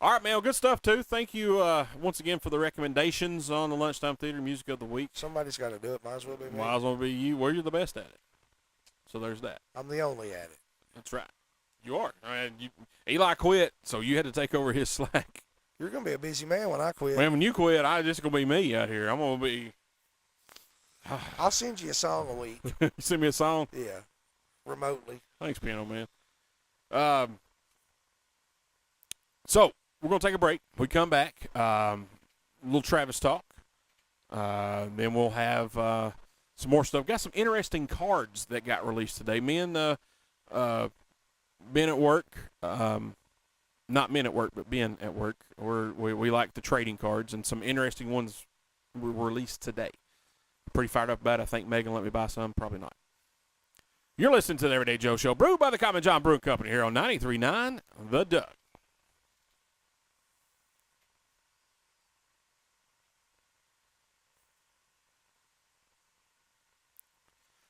All right, man. Well, good stuff, too. Thank you once again for the recommendations on the Lunchtime Theater Music of the Week. Somebody's got to do it. Might as well be me. Might as well be you. Well, you're the best at it. So there's that. I'm the only at it. That's right. You are. Eli quit, so you had to take over his slack. You're going to be a busy man when I quit. Man, when you quit, it's going to be me out here. I'm going to be. I'll send you a song a week. You send me a song? Yeah. Remotely. Thanks, Piano Man. So, we're going to take a break. We come back. A little Travis talk. Then we'll have some more stuff. Got some interesting cards that got released today. Me and Ben at work, not men at work, but Ben at work, we like the trading cards, and some interesting ones were released today. Pretty fired up about it. I think Megan let me buy some. Probably not. You're listening to the Everyday Joe Show, brewed by the Common John Brewing Company here on 93.9 The Duck.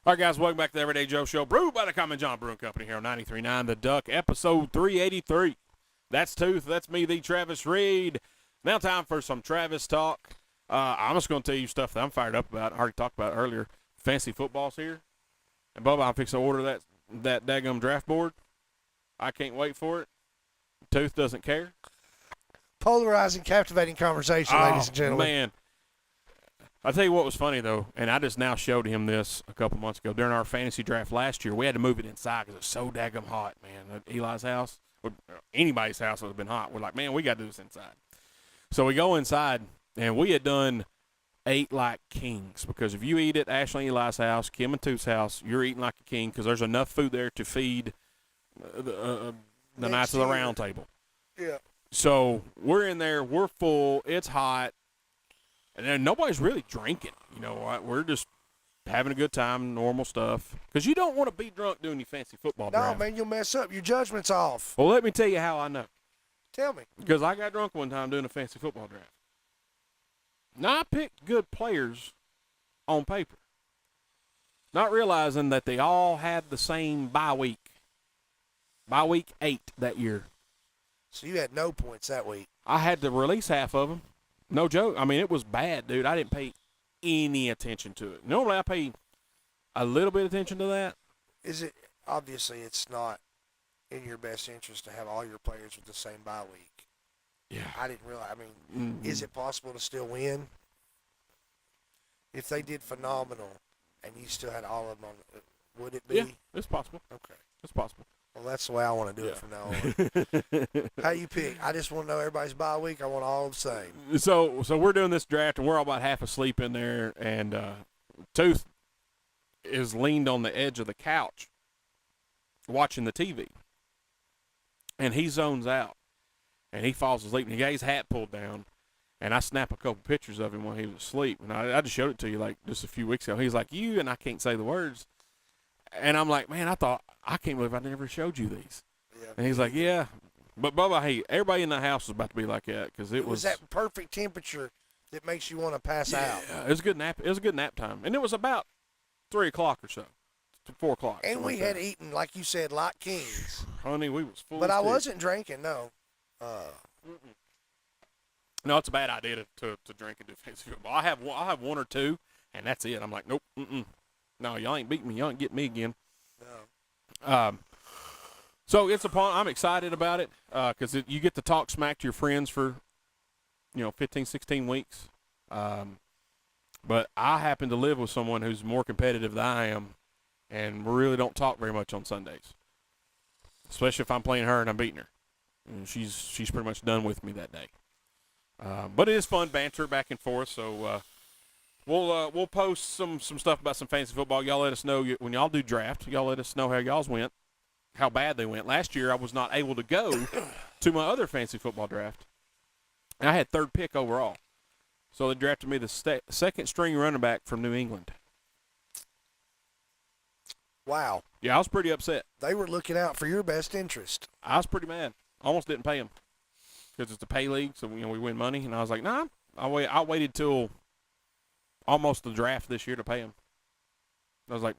All right, guys, welcome back to the Everyday Joe Show, brewed by the Common John Brewing Company here on 93.9 The Duck, episode 383. That's Tooth. That's me, the Travis Reed. Now time for some Travis talk. I'm just going to tell you stuff that I'm fired up about. I already talked about it earlier. Fancy football's here. And, Bubba, I'm fixing to order that daggum draft board. I can't wait for it. Tooth doesn't care. Polarizing, captivating conversation, ladies and gentlemen. Man. I'll tell you what was funny, though, and I just now showed him this a couple months ago. During our fantasy draft last year, we had to move it inside because it was so daggum hot, man. At Eli's house, or anybody's house that has been hot, we're like, man, we got to do this inside. So we go inside, and we had done ate like kings because if you eat at Ashley and Eli's house, Kim and Tooth's house, you're eating like a king because there's enough food there to feed the Knights of the Round Table. Yeah. So we're in there, we're full, it's hot. And then nobody's really drinking, you know. We're just having a good time, normal stuff. Because you don't want to be drunk doing your fancy football No, draft. man, you'll mess up. Your judgment's off. Well, let me tell you how I know. Tell me. Because I got drunk one time doing a fancy football draft. Now, I picked good players on paper, not realizing that they all had the same bye week. Bye week 8 that year. So you had no points that week. I had to release half of them. No joke. I mean, it was bad, dude. I didn't pay any attention to it. Normally, I pay a little bit of attention to that. Is it obviously it's not in your best interest to have all your players with the same bye week? Yeah. I didn't realize. I mean, is it possible to still win if they did phenomenal and you still had all of them on? Would it be? Yeah, it's possible. Okay. It's possible. Well, that's the way I want to do it from now on. How you pick? I just want to know everybody's bye week. I want all the same. So we're doing this draft, and we're all about half asleep in there, and Tooth is leaned on the edge of the couch watching the TV, and he zones out, and he falls asleep, and he got his hat pulled down, and I snap a couple pictures of him when he was asleep, and I just showed it to you like just a few weeks ago. He's like, you, and I can't say the words. And I'm like, man, I can't believe I never showed you these. Yeah. And he's like, yeah. But, Bubba, hey, everybody in the house was about to be like that because it was that perfect temperature that makes you want to pass out. it was a good nap. It was a good nap time. And it was about 3 o'clock or so to 4 o'clock. And we like had that. eaten, like you said, like kings. Honey, we was full But as I sticks. wasn't drinking, no. No, it's a bad idea to drink and do fancy football. I have one or two, and that's it. I'm like, nope, no, y'all ain't beat me. Y'all ain't get me again. No. So I'm excited about it because you get to talk smack to your friends for, 15, 16 weeks. But I happen to live with someone who's more competitive than I am, and we really don't talk very much on Sundays, especially if I'm playing her and I'm beating her. And she's pretty much done with me that day. But it is fun banter back and forth. So we'll post some stuff about some fantasy football. Y'all let us know when y'all do draft. Y'all let us know how y'all's went, how bad they went. Last year I was not able to go to my other fantasy football draft. And I had 3rd pick overall. So they drafted me the second string running back from New England. Wow. Yeah, I was pretty upset. They were looking out for your best interest. I was pretty mad. Almost didn't pay him because it's a pay league, so we win money. And I was like, nah, I waited till almost the draft this year to pay him. I was like,